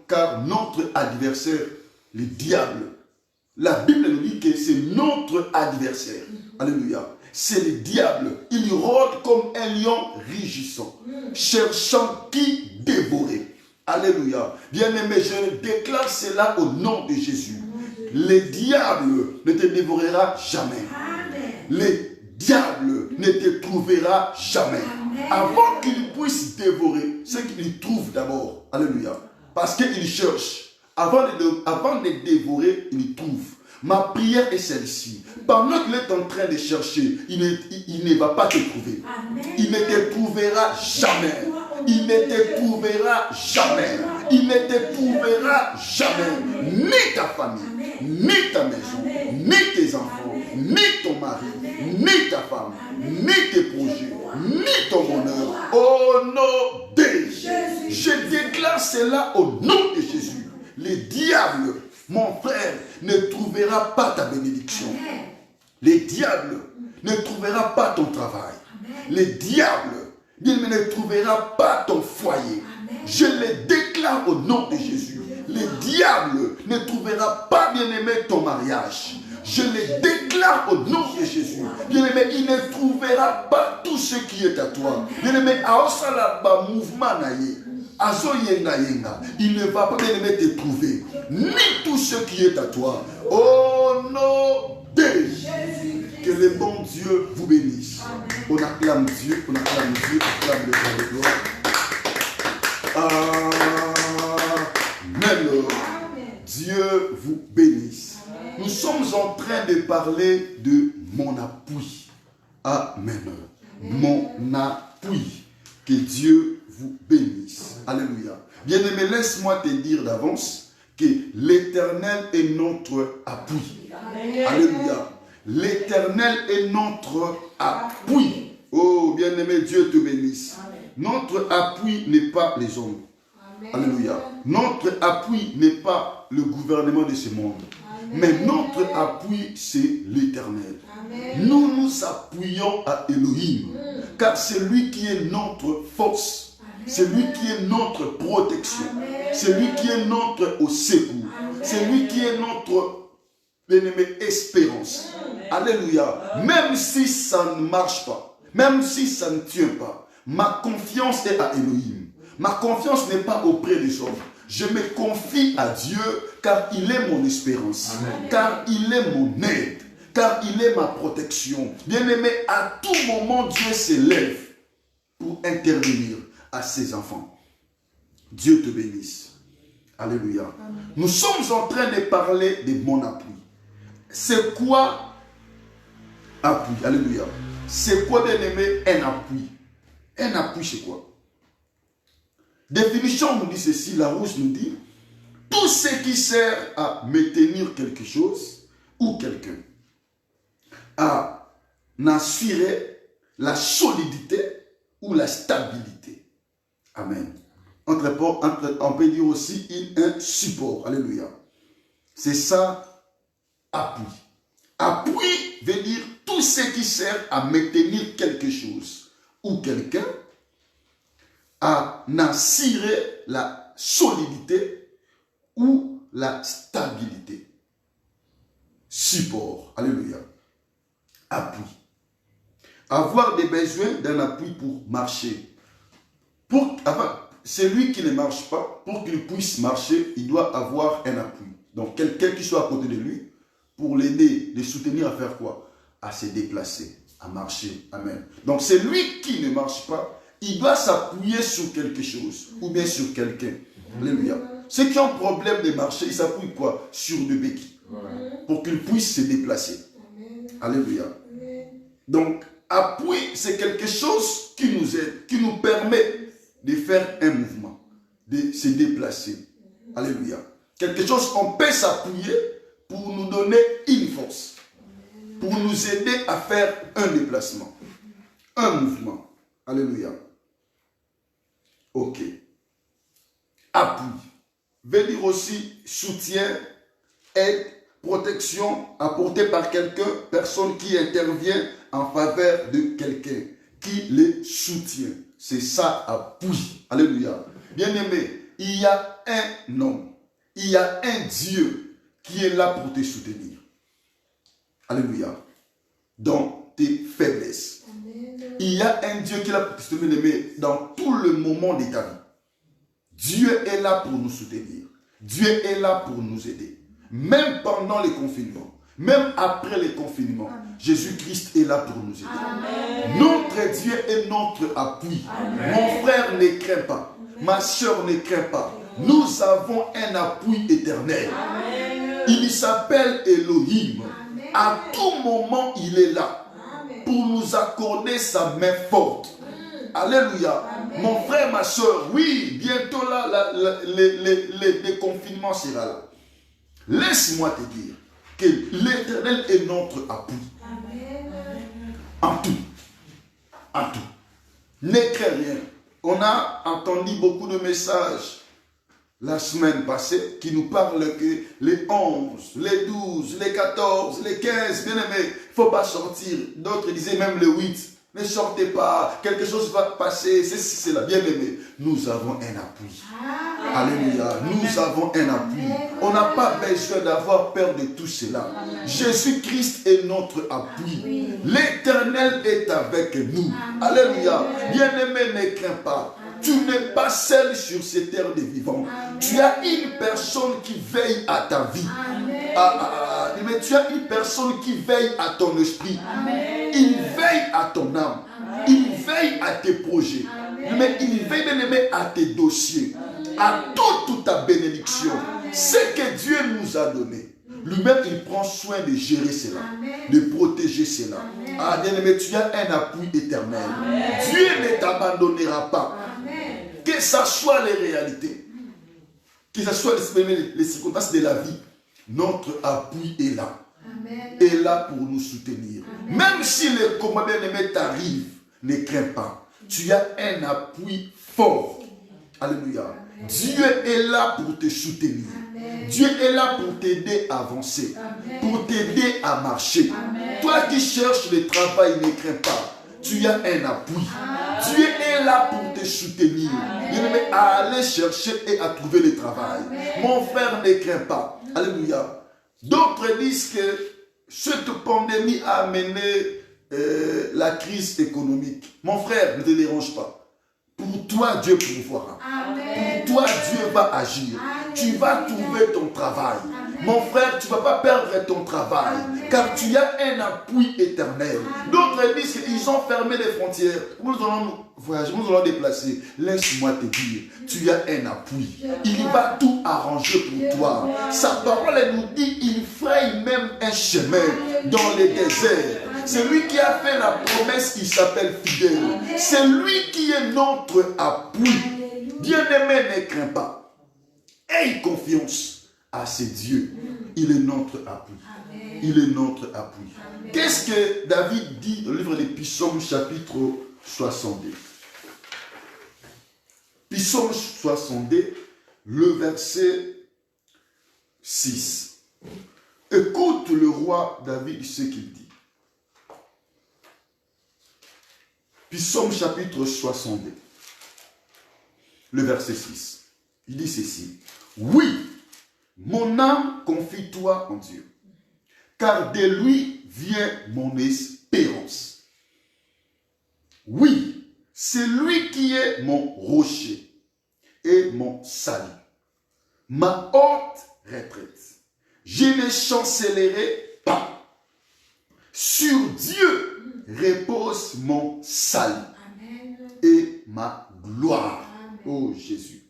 Car notre adversaire, le diable, la Bible nous dit que c'est notre adversaire. Alléluia. C'est le diable. Il rôde comme un lion rugissant, cherchant qui dévorer. Alléluia. Bien-aimé, je déclare cela au nom de Jésus. Le diable ne te dévorera jamais. Le diable ne te trouvera jamais. Avant qu'il puisse dévorer, c'est qu'il trouve d'abord. Alléluia. Parce qu'il cherche. Avant de dévorer, il trouve. Ma prière est celle-ci. Pendant qu'il est en train de chercher, il ne va pas te trouver. Amen. Il ne te trouvera jamais. Il ne te trouvera jamais. Il ne te trouvera jamais. Ni ta famille, ni ta maison, ni tes enfants, ni ton mari, ni ta femme, ni tes projets, ni ton bonheur. Au nom de Je déclare cela au nom de Jésus. Les diables, mon frère, ne trouvera pas ta bénédiction. Les diables ne trouvera pas ton travail. Les diables ne trouvera pas ton foyer. Je les déclare au nom de Jésus. Les diables ne trouvera pas, bien-aimé, ton mariage. Je les déclare au nom de Jésus. Bien-aimé, il ne trouvera pas tout ce qui est à toi. Bien-aimé, aosalaba mouvement naïe. Il ne va pas, bien-aimé, te trouver. Ni tout ce qui est à toi. Au nom de Jésus. Que le bon Dieu vous bénisse. On acclame Dieu, on acclame Dieu, on acclame le gloire. Amen. Dieu vous bénisse. Nous sommes en train de parler de mon appui. Amen. Mon appui. Que Dieu vous bénisse. Alléluia. Bien-aimé, laisse-moi te dire d'avance que l'Éternel est notre appui. Alléluia. L'Éternel est notre appui. Oh, bien-aimé, Dieu te bénisse. Notre appui n'est pas les hommes. Alléluia. Notre appui n'est pas le gouvernement de ce monde. Mais notre appui, c'est l'Éternel. Nous nous appuyons à Elohim. Car c'est lui qui est notre force. C'est lui qui est notre protection. C'est lui qui est notre au secours. C'est lui qui est notre bien-aimé espérance. Alléluia. Même si ça ne marche pas, même si ça ne tient pas, ma confiance est à Elohim. Ma confiance n'est pas auprès des hommes. Je me confie à Dieu car il est mon espérance. Amen. Car il est mon aide. Car il est ma protection. Bien-aimé, à tout moment, Dieu s'élève pour intervenir à ses enfants. Dieu te bénisse. Alléluia. Amen. Nous sommes en train de parler de mon appui. C'est quoi appui? Alléluia. C'est quoi, bien-aimé, un appui? Un appui, c'est quoi? Définition nous dit ceci, Larousse nous dit, tout ce qui sert à maintenir quelque chose ou quelqu'un, à assurer la solidité ou la stabilité. Amen. On peut dire aussi un support. Alléluia. C'est ça, appui. Appui veut dire tout ce qui sert à maintenir quelque chose ou quelqu'un, à assurer la solidité ou la stabilité. Support. Alléluia. Appui. Avoir des besoins d'un appui pour marcher. Celui qui ne marche pas, pour qu'il puisse marcher, il doit avoir un appui. Donc quelqu'un qui soit à côté de lui, pour l'aider, le soutenir à faire quoi? À se déplacer, à marcher. Amen. Donc c'est lui qui ne marche pas, il doit s'appuyer sur quelque chose, ou bien sur quelqu'un. Alléluia. Ceux qui ont problème de marcher, ils s'appuient quoi? Sur des béquilles. Pour qu'ils puissent se déplacer. Alléluia. Donc, appui, c'est quelque chose qui nous aide, qui nous permet de faire un mouvement, de se déplacer. Alléluia. Quelque chose qu'on peut s'appuyer pour nous donner une force, pour nous aider à faire un déplacement, un mouvement. Alléluia. Ok. Appui veut dire aussi soutien, aide, protection apportée par quelqu'un, personne qui intervient en faveur de quelqu'un, qui les soutient. C'est ça, appui. Alléluia. Bien-aimé, il y a un homme, il y a un Dieu qui est là pour te soutenir. Alléluia. Dans tes faiblesses. Amen. Il y a un Dieu qui est là pour te soutenir dans tout le moment de ta vie. Dieu est là pour nous soutenir. Dieu est là pour nous aider. Même pendant les confinements, même après les confinements, Jésus-Christ est là pour nous aider. Amen. Notre Dieu est notre appui. Amen. Mon frère ne craint pas. Ma soeur ne craint pas. Nous avons un appui éternel. Amen. Il s'appelle Elohim. Amen. À tout moment, il est là. Amen. Pour nous accorder sa main forte. Alléluia. Amen. Mon frère, ma soeur, oui, bientôt là, le déconfinement sera là. Laisse-moi te dire que l'Éternel est notre appui. Amen. En tout. En tout. Ne crains rien. On a entendu beaucoup de messages la semaine passée qui nous parlent que les 11, les 12, les 14, les 15, bien aimé, il ne faut pas sortir. D'autres disaient même le 8. Ne sortez pas, quelque chose va passer, c'est là, bien aimé. Nous avons un appui. Alléluia, nous avons un appui. On n'a pas besoin d'avoir peur de tout cela. Jésus-Christ est notre appui. L'Éternel est avec nous. Alléluia, bien aimé, ne crains pas. Tu n'es pas seul sur ces terres des vivants. Tu as une personne qui veille à ta vie. Mais tu as une personne qui veille à ton esprit. Il veille à ton âme. Il veille à tes projets. Mais il veille, bien aimé, à tes dossiers. À toute ta bénédiction. Ce que Dieu nous a donné. Lui-même, il prend soin de gérer cela. De protéger cela. Ah, bien aimé, tu as un appui éternel. Dieu ne t'abandonnera pas. Que ce soit les réalités, que ce soit les circonstances de la vie, notre appui est là. Est là pour nous soutenir. Même si les commandements t'arrivent, ne crains pas. Tu as un appui fort. Alléluia. Dieu est là pour te soutenir. Dieu est là pour t'aider à avancer. Pour t'aider à marcher. Toi qui cherches le travail, ne crains pas. Tu as un appui. Dieu est là pour te soutenir. Bien-aimé, à aller chercher et à trouver le travail. Mon frère, ne crains pas. Alléluia. D'autres disent que cette pandémie a amené la crise économique. Mon frère, ne te dérange pas. Pour toi, Dieu pourvoira. Pour toi, Dieu va agir. Tu vas trouver ton travail. Mon frère, tu ne vas pas perdre ton travail, car tu as un appui éternel. D'autres disent qu'ils ont fermé les frontières. Nous allons voyager, nous allons déplacer. Laisse-moi te dire, tu as un appui. Il va tout arranger pour toi. Sa parole nous dit, il fraye même un chemin dans les déserts. C'est lui qui a fait la promesse, il s'appelle fidèle. C'est lui qui est notre appui. Bien-aimé, ne crains pas. Aie confiance à ce Dieu. Il est notre appui. Il est notre appui. Qu'est-ce que David dit dans le livre des Psaumes, chapitre 62? Psaume 62, le verset 6. Écoute le roi David ce qu'il dit. Psaume chapitre 62, le verset 6. Il dit ceci. Oui, mon âme, confie-toi en Dieu, car de lui vient mon espérance. Oui, c'est lui qui est mon rocher et mon salut, ma haute retraite. Je ne chancellerai pas. Sur Dieu repose mon salut et ma gloire. Oh Jésus,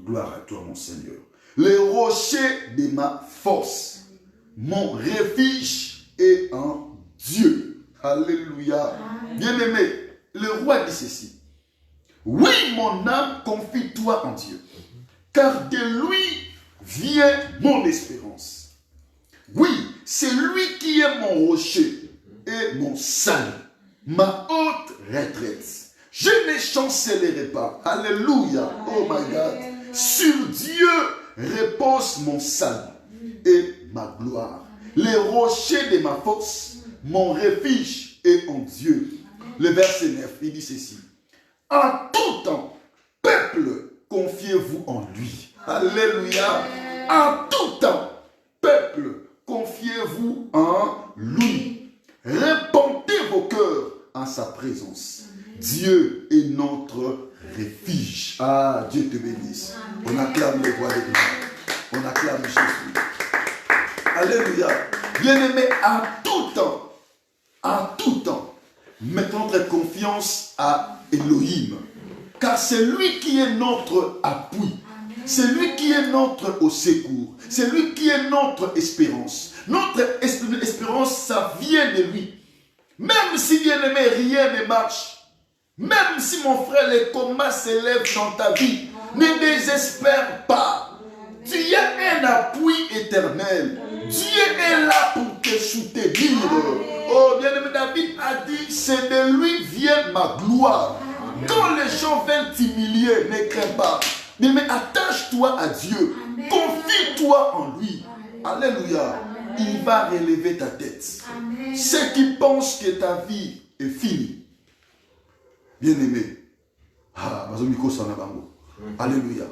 gloire à toi mon Seigneur. Le rocher de ma force, mon refuge est en Dieu. Alléluia. Bien-aimé, le roi dit ceci. Oui, mon âme, confie-toi en Dieu, car de lui vient mon espérance. Oui, c'est lui qui est mon rocher et mon salut, ma haute retraite. Je ne chancellerai pas. Alléluia. Oh my God. Sur Dieu repose mon salut et ma gloire. Les rochers de ma force, mon refuge est en Dieu. Le verset 9, il dit ceci. En tout temps, peuple, confiez-vous en lui. Alléluia. En tout temps, peuple, confiez-vous en lui. Répandez vos cœurs en sa présence. Dieu est notre refuge. Ah, Dieu te bénisse. On acclame le roi de gloire. On acclame Jésus. Alléluia. Bien-aimé, en tout temps, mettons notre confiance à Elohim. Car c'est lui qui est notre appui. C'est lui qui est notre au secours. C'est lui qui est notre espérance. Notre espérance, ça vient de lui. Même si, bien-aimé, rien ne marche. Même si, mon frère, les combats s'élèvent dans ta vie, ne désespère pas. Tu as un appui éternel. Dieu est là pour te soutenir. Oh, bien-aimé, David a dit, c'est de lui vient ma gloire. Quand les gens veulent t'humilier, ne crains pas. Mais attache-toi à Dieu. Confie-toi en lui. Alléluia. Il va relever ta tête. Ceux qui pensent que ta vie est finie. Bien-aimé. Alléluia.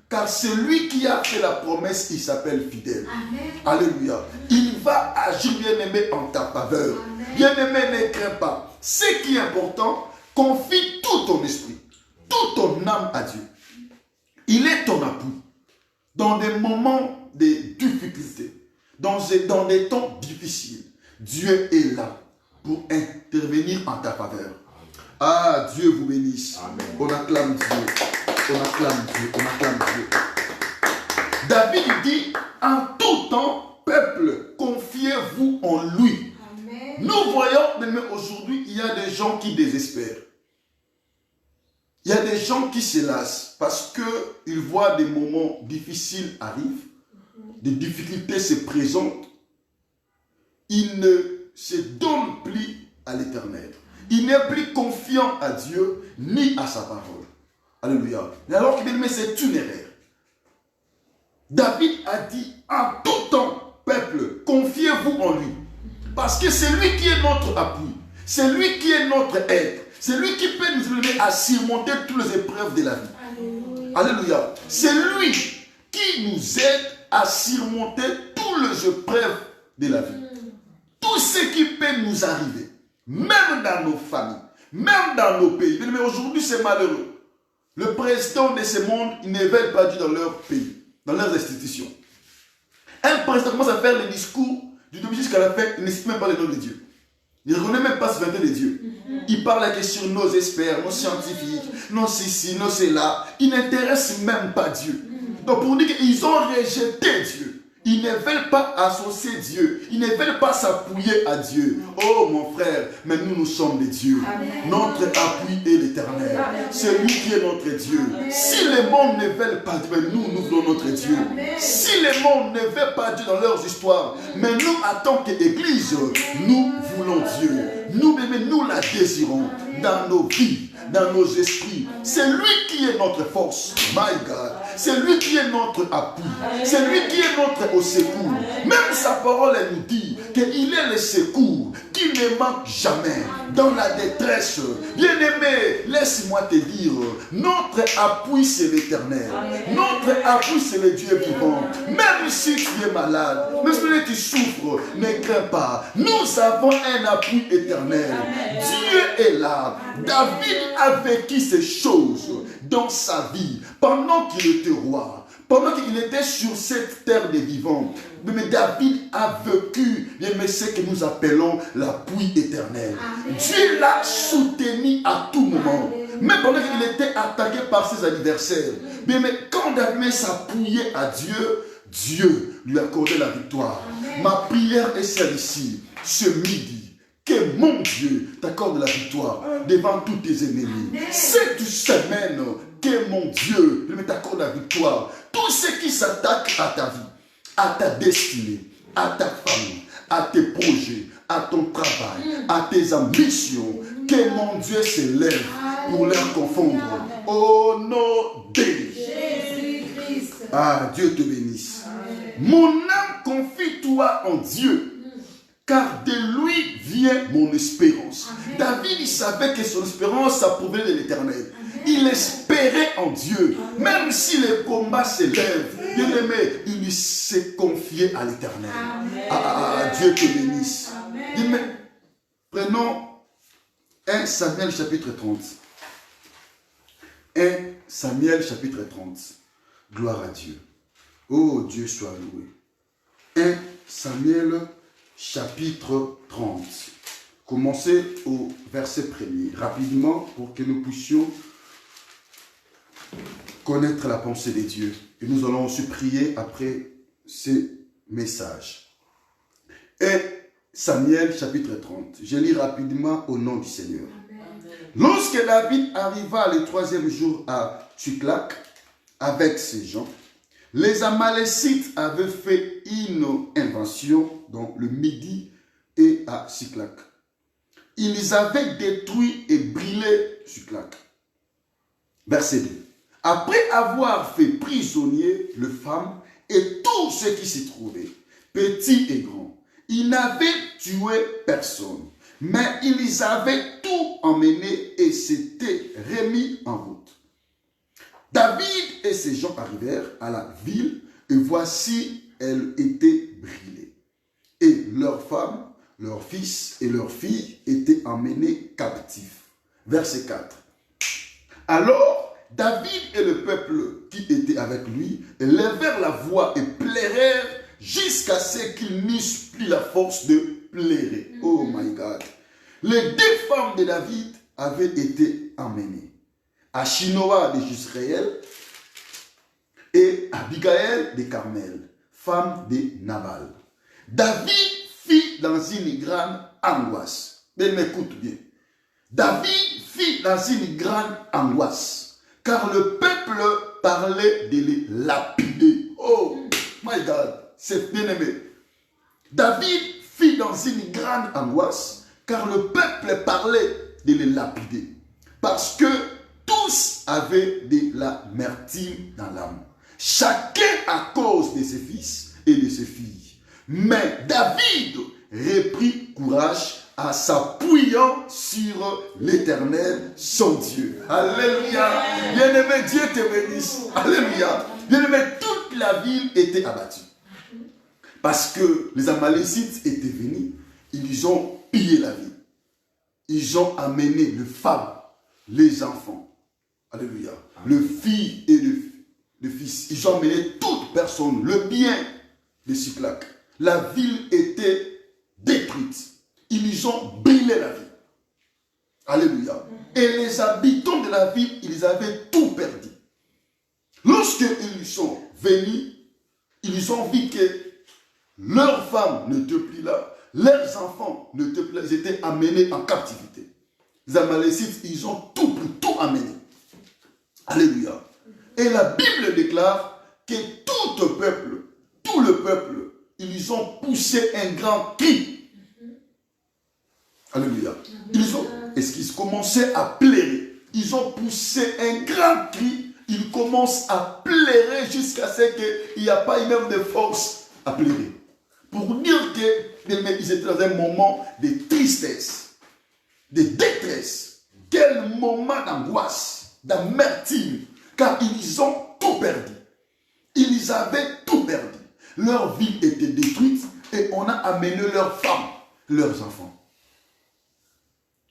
Car celui qui a fait la promesse, il s'appelle fidèle. Alléluia. Il va agir, bien-aimé, en ta faveur. Bien-aimé, ne crains pas. Ce qui est important, confie tout ton esprit, toute ton âme à Dieu. Il est ton appui. Dans des moments de difficulté, dans des temps difficiles, Dieu est là pour intervenir en ta faveur. Ah, Dieu vous bénisse. Amen. On acclame Dieu. On acclame Dieu. On acclame Dieu. David dit, en tout temps, peuple, confiez-vous en lui. Amen. Nous voyons, même aujourd'hui, il y a des gens qui désespèrent. Il y a des gens qui se lassent parce qu'ils voient des moments difficiles arrivent, des difficultés se présentent. Ils ne se donnent plus à l'Éternel. Il n'est plus confiant à Dieu ni à sa parole. Alléluia. Mais alors qu'il met, c'est une erreur. David a dit, en tout temps, peuple, confiez-vous en lui. Parce que c'est lui qui est notre appui. C'est lui qui est notre aide. C'est lui qui peut nous aider à surmonter toutes les épreuves de la vie. Alléluia. Alléluia. C'est lui qui nous aide à surmonter toutes les épreuves de la vie. Tout ce qui peut nous arriver. Même dans nos familles, même dans nos pays. Mais aujourd'hui, c'est malheureux. Le président de ce monde, ils ne veulent pas Dieu dans leur pays, dans leurs institutions. Un président commence à faire les discours du début jusqu'à la fin, il ne cite même pas le nom de Dieu. Il ne reconnaît même pas ce vérité de Dieu. Il parle à question de nos experts, nos scientifiques, nos ceci, nos cela. Il n'intéresse même pas Dieu. Donc pour dire qu'ils ont rejeté Dieu. Ils ne veulent pas associer Dieu. Ils ne veulent pas s'appuyer à Dieu. Oh mon frère, mais nous sommes des dieux. Amen. Notre appui est l'Éternel. C'est lui qui est notre Dieu. Amen. Si les mondes ne veulent pas Dieu, nous voulons notre Dieu. Amen. Si les mondes ne veulent pas Dieu dans leurs histoires, mais nous, en tant qu'Église, nous voulons Dieu. Nous la désirons dans nos vies, dans nos esprits. C'est lui qui est notre force. My God. C'est lui qui est notre appui. C'est lui qui est notre au secours. Même sa parole, elle nous dit qu'il est le secours qui ne manque jamais dans la détresse. Bien-aimé, laisse-moi te dire, notre appui, c'est l'Éternel. Notre appui, c'est le Dieu vivant. Même si tu es malade, même si tu souffres, ne crains pas. Nous avons un appui éternel. Dieu est là. David a vécu ces choses dans sa vie pendant qu'il était roi. Pendant qu'il était sur cette terre des vivants. Mais David a vécu ce que nous appelons l'appui éternel. Amen. Dieu l'a soutenu à tout moment. Même pendant qu'il était attaqué par ses adversaires. Mais quand David s'appuyait à Dieu, Dieu lui accordait la victoire. Amen. Ma prière est celle-ci, ce midi. Que mon Dieu t'accorde la victoire devant tous tes ennemis. Amen. Cette semaine, que mon Dieu t'accorde la victoire. Tout ce qui s'attaque à ta vie, à ta destinée, à ta famille, à tes projets, à ton travail, à tes ambitions, que mon Dieu s'élève pour les confondre. Au nom de Jésus-Christ. Ah, Dieu te bénisse. Amen. Mon âme, confie-toi en Dieu. Car de lui vient mon espérance. Amen. David, il savait que son espérance, ça provenait de l'Éternel. Il espérait en Dieu. Amen. Même si les combats s'élèvent, bien-aimé, il s'est confié à l'Éternel. Dieu te bénisse. Prenons 1 Samuel chapitre 30. 1 Samuel chapitre 30. Gloire à Dieu. Oh, Dieu soit loué. 1 Samuel chapitre 30. Commencez au verset 1er, rapidement, pour que nous puissions connaître la pensée de Dieu. Et nous allons aussi prier après ces messages. 1 Samuel chapitre 30. Je lis rapidement au nom du Seigneur. Amen. Lorsque David arriva le 3e jour à Tsiklag avec ses gens, les Amalécites avaient fait une invasion dans le Midi et à Tsiklag. ils avaient détruit et brûlé Tsiklag. Verset 2. Après avoir fait prisonnier les femmes et tous ceux qui s'y trouvaient, petits et grands, ils n'avaient tué personne, mais ils avaient tout emmené et s'étaient remis en route. David et ses gens arrivèrent à la ville et voici, elle était brûlée. Et leurs femmes, leurs fils et leurs filles étaient emmenés captifs. Verset 4. Alors, David et le peuple qui était avec lui levèrent la voix et pleurèrent jusqu'à ce qu'ils n'eussent plus la force de pleurer. Oh my God. Les deux femmes de David avaient été emmenées. Achinoa de Jezréel et Abigaël de Carmel, femme de Nabal. David fit dans une grande angoisse. Mais m'écoute bien. David fit dans une grande angoisse, car le peuple parlait de les lapider. Oh my God, c'est bien aimé. David fit dans une grande angoisse, car le peuple parlait de les lapider. Parce que tous avaient de l'amertume dans l'âme. Chacun à cause de ses fils et de ses filles. Mais David reprit courage en s'appuyant sur l'Éternel, son Dieu. Alléluia. Bien-aimé, Dieu te bénisse. Alléluia. Bien-aimé, toute la ville était abattue. Parce que les Amalécites étaient venus, ils ont pillé la ville. Ils ont amené les femmes, les enfants. Alléluia. Le fils et le fils. Ils ont amené toute personne, le bien de Tsiklag. La ville était détruite. Ils ont brûlé la ville. Alléluia. Et les habitants de la ville, ils avaient tout perdu. Lorsqu'ils sont venus, ils ont vu que leurs femmes n'étaient plus là, leurs enfants n'étaient plus là, ils étaient amenés en captivité. Les Amalécites, ils ont tout pris, tout amené. Alléluia. Et la Bible déclare que tout le peuple, ils ont poussé un grand cri. Alléluia. Est-ce qu'ils commençaient à pleurer? Ils ont poussé un grand cri. Ils commencent à pleurer jusqu'à ce qu'il n'y a pas même de force à pleurer. Pour dire qu'ils étaient dans un moment de tristesse, de détresse. Quel moment d'angoisse, d'amertume. Car ils ont tout perdu. Ils avaient tout perdu. Leur vie était détruite et on a amené leurs femmes, leurs enfants.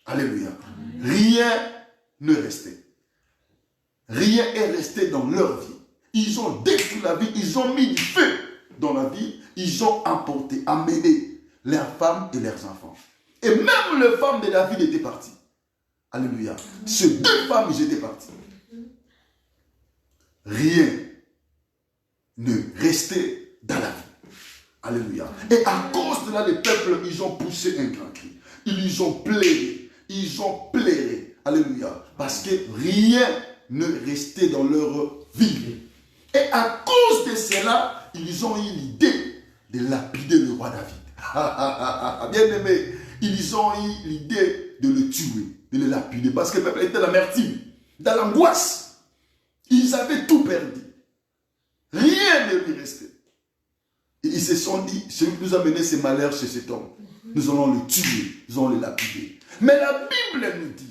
Alléluia. Rien ne restait. Rien est resté dans leur vie. Ils ont détruit la vie, ils ont mis du feu dans la vie, ils ont emporté, amené leurs femmes et leurs enfants. Et même les femmes de David étaient parties. Alléluia. Ces deux femmes, ils étaient parties. Rien ne restait dans la vie. Alléluia. Et à cause de là, les peuples, ils ont poussé un grand cri. Ils ont pleuré. Ils ont pleuré. Alléluia. Parce que rien ne restait dans leur vie. Et à cause de cela, ils ont eu l'idée de lapider le roi David. Bien aimé, ils ont eu l'idée de le tuer, de le lapider. Parce que le peuple était dans l'amertume, dans l'angoisse. Ils avaient tout perdu. Rien ne lui restait. Et ils se sont dit, celui qui nous a mené ces malheurs chez cet homme, nous allons le tuer, nous allons le lapider. Mais la Bible nous dit,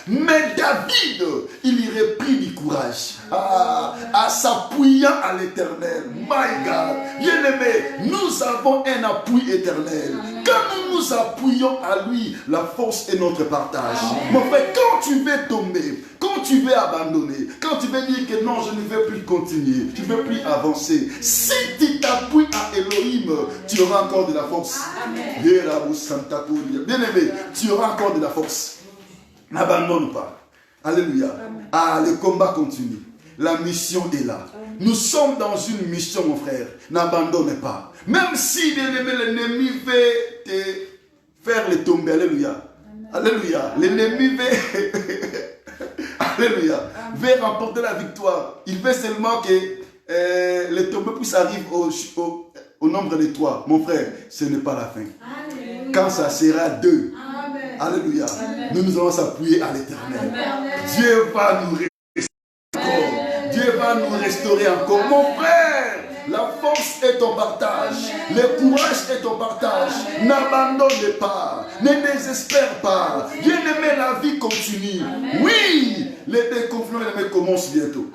mais David, il y reprit du courage, à s'appuyant à l'Éternel. My God, bien-aimé, nous avons un appui éternel. Quand nous nous appuyons à lui, la force est notre partage. Mon frère, quand tu veux tomber, quand tu veux abandonner, quand tu veux dire que non, je ne veux plus continuer, je ne veux plus avancer, si tu t'appuies à Elohim, tu auras encore de la force. Bien-aimé, tu auras encore de la force. N'abandonne pas. Alléluia. Ah, le combat continue. La mission est là. Nous sommes dans une mission, mon frère. N'abandonne pas. Même si, bien-aimé, l'ennemi veut te faire le tomber. Alléluia. Alléluia. L'ennemi veut... Alléluia. Veut remporter la victoire. Il veut seulement que les tombées puissent arriver au nombre de toi. Mon frère, ce n'est pas la fin. Alléluia. Quand ça sera 2, Alléluia. Nous allons s'appuyer à l'Éternel. Dieu va nous restaurer encore. Dieu va nous restaurer encore. Mon frère, la force est ton partage. Le courage est ton partage. N'abandonne pas. Ne désespère pas. Bien-aimé, la vie continue. Oui, les déconfinements commencent bientôt.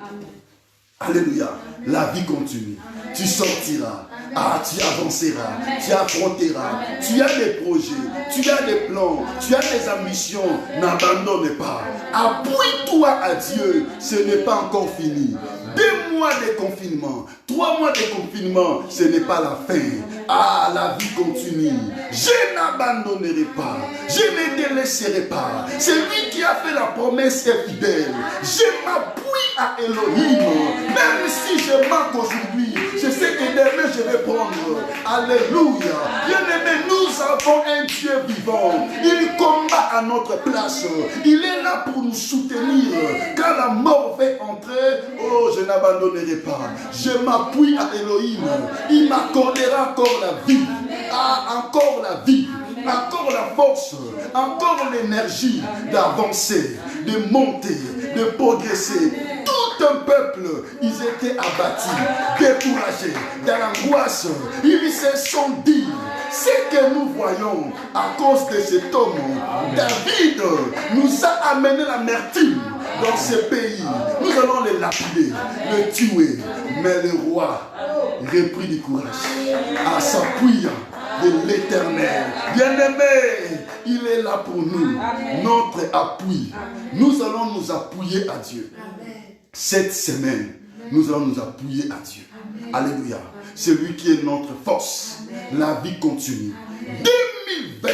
Alléluia. La vie continue. Tu sortiras. Tu avanceras. Tu affronteras. Tu as des projets. Tu as des plans. Tu as des ambitions. N'abandonne pas. Appuie-toi à Dieu. Ce n'est pas encore fini. 2 mois de confinement, 3 mois de confinement, ce n'est pas la fin. La vie continue. Je n'abandonnerai pas. Je ne délaisserai pas. C'est lui qui a fait la promesse est fidèle. Je m'appuie à Elohim. Même si je manque aujourd'hui, je sais que demain je vais prendre. Alléluia. Bien-aimé, nous avons un Dieu vivant. Il combat à notre place. Il est là pour nous soutenir. Quand la mort va entrer, je n'abandonnerai pas. Je m'appuie à Elohim. Il m'accordera encore la vie. Encore la vie. Encore la force. Encore l'énergie d'avancer, de monter, de progresser. Tout un peuple, ils étaient abattus, découragés, dans l'angoisse. Ils se sont dit, ce que nous voyons à cause de cet homme, David nous a amené l'amertume dans ce pays. Nous allons le lapider, le tuer. Mais le roi reprit du courage à s'appuyer de l'Éternel. Bien-aimé, il est là pour nous, notre appui. Nous allons nous appuyer à Dieu. Cette semaine, nous allons nous appuyer à Dieu. Alléluia. C'est lui qui est notre force. La vie continue. 2020,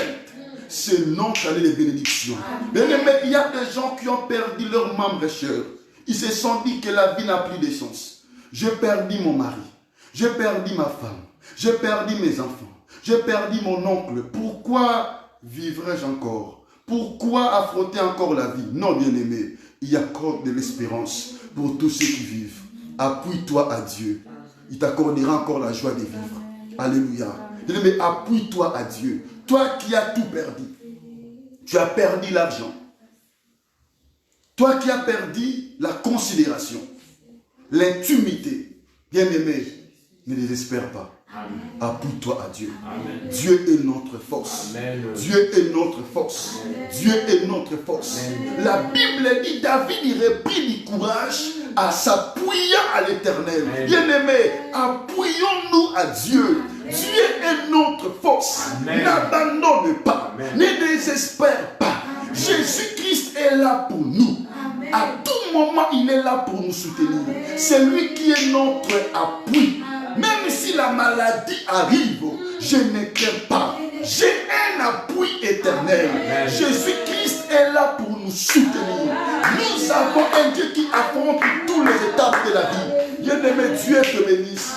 c'est notre année de bénédiction. Bien-aimé, il y a des gens qui ont perdu leurs membres chers. Ils se sont dit que la vie n'a plus de sens. J'ai perdu mon mari. J'ai perdu ma femme. J'ai perdu mes enfants. J'ai perdu mon oncle. Pourquoi vivrai-je encore? Pourquoi affronter encore la vie? Non, bien-aimé, il y a encore de l'espérance pour tous ceux qui vivent. Appuie-toi à Dieu. Il t'accordera encore la joie de vivre. Alléluia. Bien-aimé, appuie-toi à Dieu. Toi qui as tout perdu. Tu as perdu l'argent. Toi qui as perdu la considération, l'intimité. Bien-aimé, ne désespère pas. Appuie-toi à Dieu. Amen. Dieu est notre force. Amen. Dieu est notre force. Amen. Dieu est notre force. Amen. La Bible dit David il reprit du courage à s'appuyer à l'Éternel. Bien-aimés, appuyons-nous à Dieu. Amen. Dieu est notre force. N'abandonne pas. Amen. Ne désespère pas. Amen. Jésus-Christ est là pour nous. Amen. À tout moment, il est là pour nous soutenir. C'est lui qui est notre appui. Même si la maladie arrive, je ne crains pas. J'ai un appui éternel. Jésus-Christ est là pour nous soutenir. Nous avons un Dieu qui affronte toutes les étapes de la vie. Bien-aimé, Dieu te bénisse.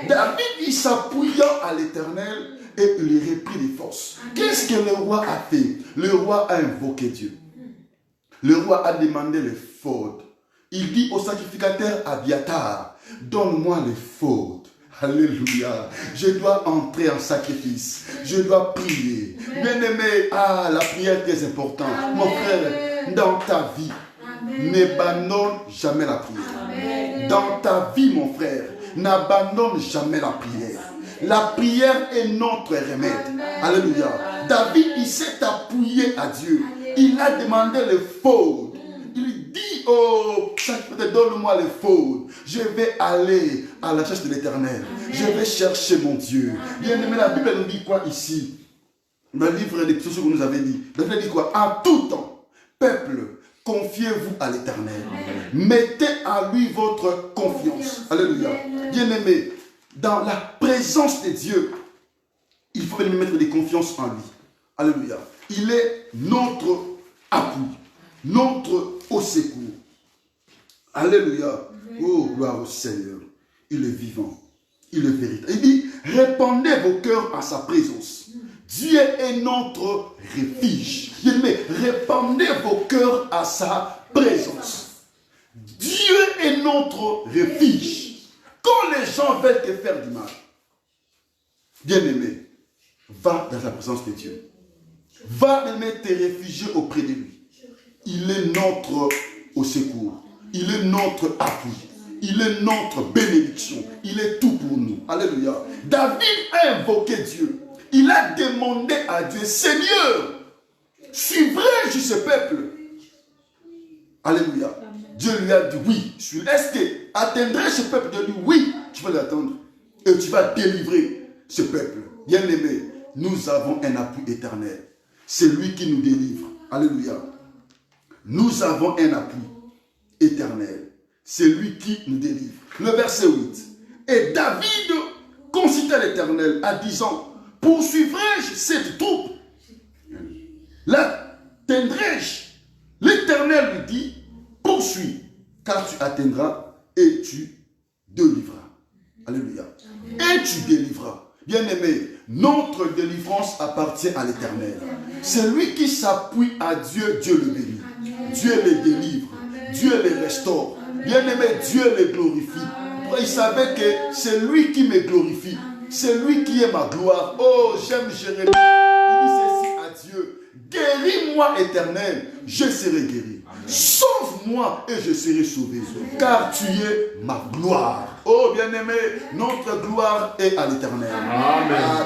David, il s'appuya à l'Éternel et il lui reprit les forces. Qu'est-ce que le roi a fait? Le roi a invoqué Dieu. Le roi a demandé le fautes. Il dit au sacrificateur Abiatar, donne-moi les fautes. Alléluia. Je dois entrer en sacrifice. Je dois prier. Bien-aimé, la prière est très importante. Amen. Mon frère, dans ta vie, n'abandonne jamais la prière. Amen. Dans ta vie, mon frère, n'abandonne jamais la prière. La prière est notre remède. Amen. Alléluia. David, il s'est appuyé à Dieu. Il a demandé le fautes. Il dit, donne-moi les fautes. Je vais aller à la recherche de l'Éternel. Je vais chercher mon Dieu. Bien-aimé, la Bible nous dit quoi ici? Le livre des psaumes que nous avait dit. La Bible dit quoi? En tout temps, peuple, confiez-vous à l'Éternel. Mettez à lui votre confiance. Alléluia. Bien-aimé, dans la présence de Dieu, il faut mettre des confiances en lui. Alléluia. Il est notre appui, notre au secours. Alléluia. Oh, gloire au Seigneur. Il est vivant. Il est véritable. Il dit, répandez vos cœurs à sa présence. Dieu est notre refuge. Il dit, répandez vos cœurs à sa présence. Dieu est notre refuge. Quand les gens veulent te faire du mal, bien-aimé, va dans la présence de Dieu. Va te réfugier auprès de lui. Il est notre au secours. Il est notre appui. Il est notre bénédiction. Il est tout pour nous. Alléluia. David a invoqué Dieu. Il a demandé à Dieu, Seigneur, suivrai-je ce peuple? Alléluia. Dieu lui a dit oui. Est-ce que atteindrai ce peuple? Dieu lui dit oui. Tu vas l'attendre. Et tu vas délivrer ce peuple. Bien-aimé, nous avons un appui éternel. C'est lui qui nous délivre. Alléluia. Nous avons un appui éternel. C'est lui qui nous délivre. Le verset 8. Et David consulta l'Éternel en disant, poursuivrai-je cette troupe? L'atteindrai-je? L'Éternel lui dit, poursuis, car tu atteindras et tu délivreras. Alléluia. Et tu délivreras. Bien-aimé, notre délivrance appartient à l'Éternel. C'est lui qui s'appuie à Dieu, Dieu le bénit. Dieu les délivre. Dieu les restaure. Bien-aimé, Dieu les glorifie. Il savait que c'est lui qui me glorifie. C'est lui qui est ma gloire. Oh, j'aime Jérémie. Il dit ceci à Dieu. Guéris-moi, Éternel, je serai guéri. Sauve-moi et je serai sauvé. Car tu es ma gloire. Oh, bien-aimé, notre gloire est à l'Éternel.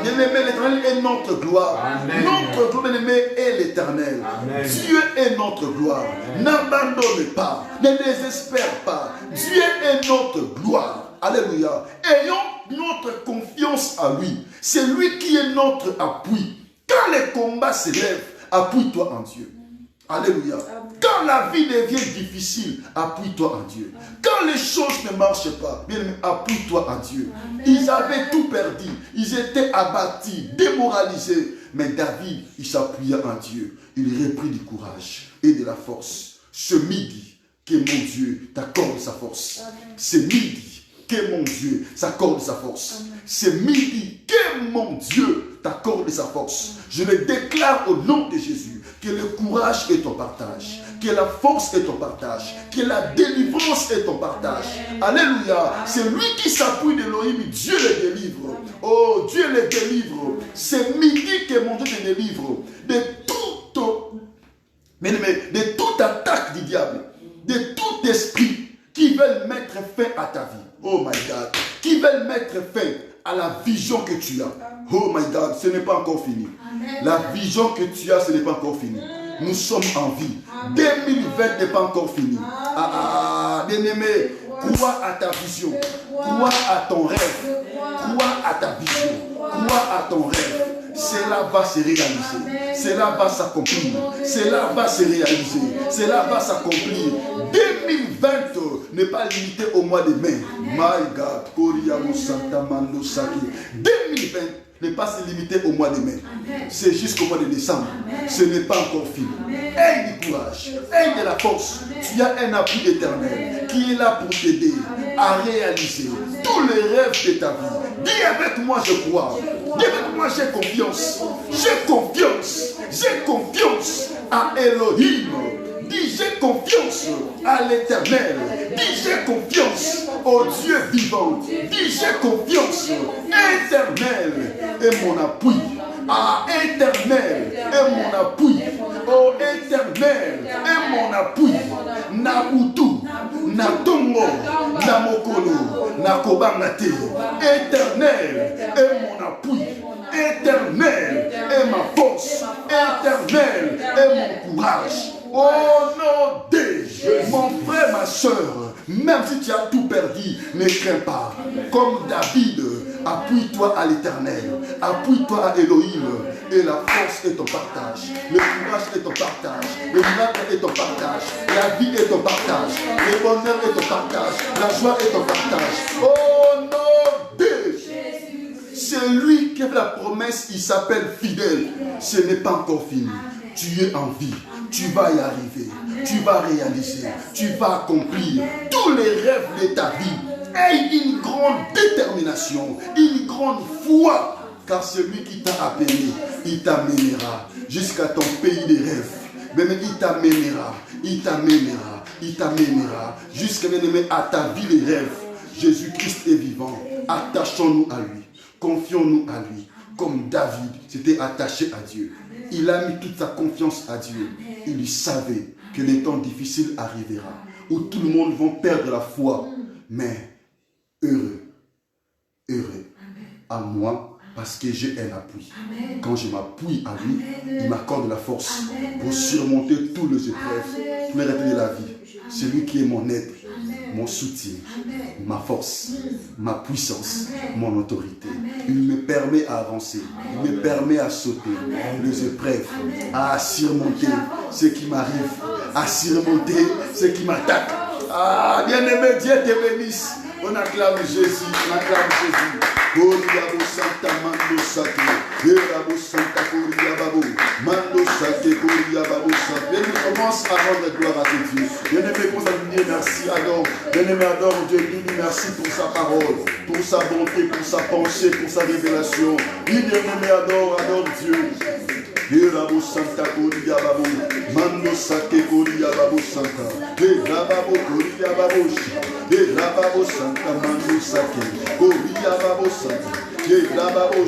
Bien-aimé, l'Éternel est notre gloire. Amen. Notre gloire, bien-aimé, est l'Éternel. Dieu est notre gloire. N'abandonne pas. Ne désespère pas. Dieu est notre gloire. Alléluia. Ayons notre confiance à lui. C'est lui qui est notre appui. Quand les combats s'élèvent, appuie-toi en Dieu. Alléluia. Quand la vie devient difficile, appuie-toi en Dieu. Quand les choses ne marchent pas, bien, appuie-toi en Dieu. Ils avaient tout perdu. Ils étaient abattus, démoralisés. Mais David, il s'appuyait en Dieu. Il reprit du courage et de la force. Ce midi, que mon Dieu t'accorde sa force. Ce midi, que mon Dieu s'accorde sa force. Ce midi, que mon Dieu t'accorde sa force. Je le déclare au nom de Jésus. Que le courage est ton partage. Que la force est ton partage. Que la délivrance est ton partage. Alléluia. C'est lui qui s'appuie de l'Élohim. Dieu le délivre. Oh, Dieu le délivre. C'est midi que mon Dieu te délivre. De toute attaque du diable. De tout esprit qui veulent mettre fin à ta vie. Oh my God. Qui veulent mettre fin à la vision que tu as. Oh my God, ce n'est pas encore fini. La vision que tu as, ce n'est pas encore fini. Nous sommes en vie. 2020 n'est pas encore fini. Bien-aimé, crois à ta vision. Crois à ton rêve. Crois à ta vision. Crois à ton rêve. Cela va se réaliser. Cela va s'accomplir. Cela va se réaliser. Cela va s'accomplir. 2020 n'est pas limité au mois de mai. My God. 2020 n'est pas se limiter au mois de mai. C'est jusqu'au mois de décembre. Ce n'est pas encore fini. Aie du courage. Aie de la force. Tu as un appui éternel qui est là pour t'aider à réaliser tous les rêves de ta vie. Dis avec moi, je crois. Dis avec moi, j'ai confiance. J'ai confiance. J'ai confiance à Elohim. Dis, j'ai confiance à l'Éternel. Dis, j'ai confiance au Dieu vivant. Dis, j'ai confiance. Éternel est mon appui. Éternel est mon appui. Oh, Éternel est mon appui. Nabutu, Natongo, Namokolo, Nakobangate. Éternel est mon appui. Éternel est ma force. Éternel est mon courage. Oh nom de Jésus, mon frère, ma soeur, même si tu as tout perdu, ne crains pas. Comme David, appuie-toi à l'Éternel, appuie-toi à Elohim, et la force est ton partage, le courage est ton partage, le miracle est ton partage, la vie est ton partage, le bonheur est ton partage, la joie est ton partage. Oh nom de Jésus, c'est lui qui a fait la promesse, il s'appelle fidèle. Ce n'est pas encore fini. Tu es en vie, tu vas y arriver, tu vas réaliser, tu vas accomplir tous les rêves de ta vie. Aie une grande détermination, une grande foi, car celui qui t'a appelé, il t'amènera jusqu'à ton pays des rêves. Mais il t'amènera, il t'amènera, il t'amènera jusqu'à à ta vie des rêves. Jésus-Christ est vivant, attachons-nous à lui, confions-nous à lui, comme David s'était attaché à Dieu. il a mis toute sa confiance à Dieu. Il savait que les temps difficiles arriveront, où tout le monde va perdre la foi. Mais heureux à moi, parce que j'ai un appui. Quand je m'appuie à lui, il m'accorde la force pour surmonter tous les épreuves, tous les réalités de la vie. C'est lui qui est mon aide, mon soutien, ma force, ma puissance, mon autorité. Il me permet d'avancer, il me permet à sauter les épreuves, à surmonter ce qui m'arrive, à surmonter ce qui m'attaque. Ah, bien-aimé, Dieu te bénisse. On acclame Jésus, on acclame Jésus. Koriabo Santa Mando Sake, Yerabo Santa Koriababo, Mando Sake Koriababo Sake. Et nous commence à rendre gloire à Dieu. Bien-aimé, commence à lui dire merci, adore. Bien-aimé, adore Dieu, lui dit merci pour sa parole, pour sa bonté, pour sa pensée, pour sa révélation. Oui, bien-aimé, adore Dieu. Yerabo Santa Koriababo, Mando Sake Koriababo Santa, Yerabo Koriababo Santa, Yerabo Santa Mando Sake, Koriababo Santa, Yerabo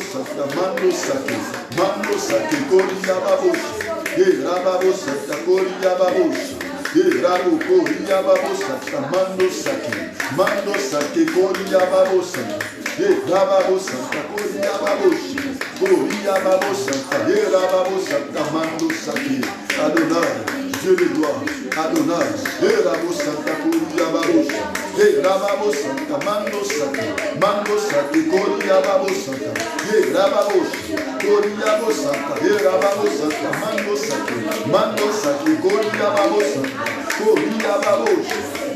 Santa Mando Sake, Mando Sake Koriababo, Yerabo Santa Koriababo, Yerabo Koriababo Santa Mando Sake Koriababo Santa, Yerabo Santa Koriababo. Koriababo Santa, Yerababo Santa, Mando Sake, Adonai, Dieu le doit, Adonai, Yerabo Santa, Koriababo, Yerababo Santa, Mando Sake, Koriababo Santa, Yerababo, Koriababo Santa, Yerababo Santa, Mando Sake, Koriababo Santa, Koriababo,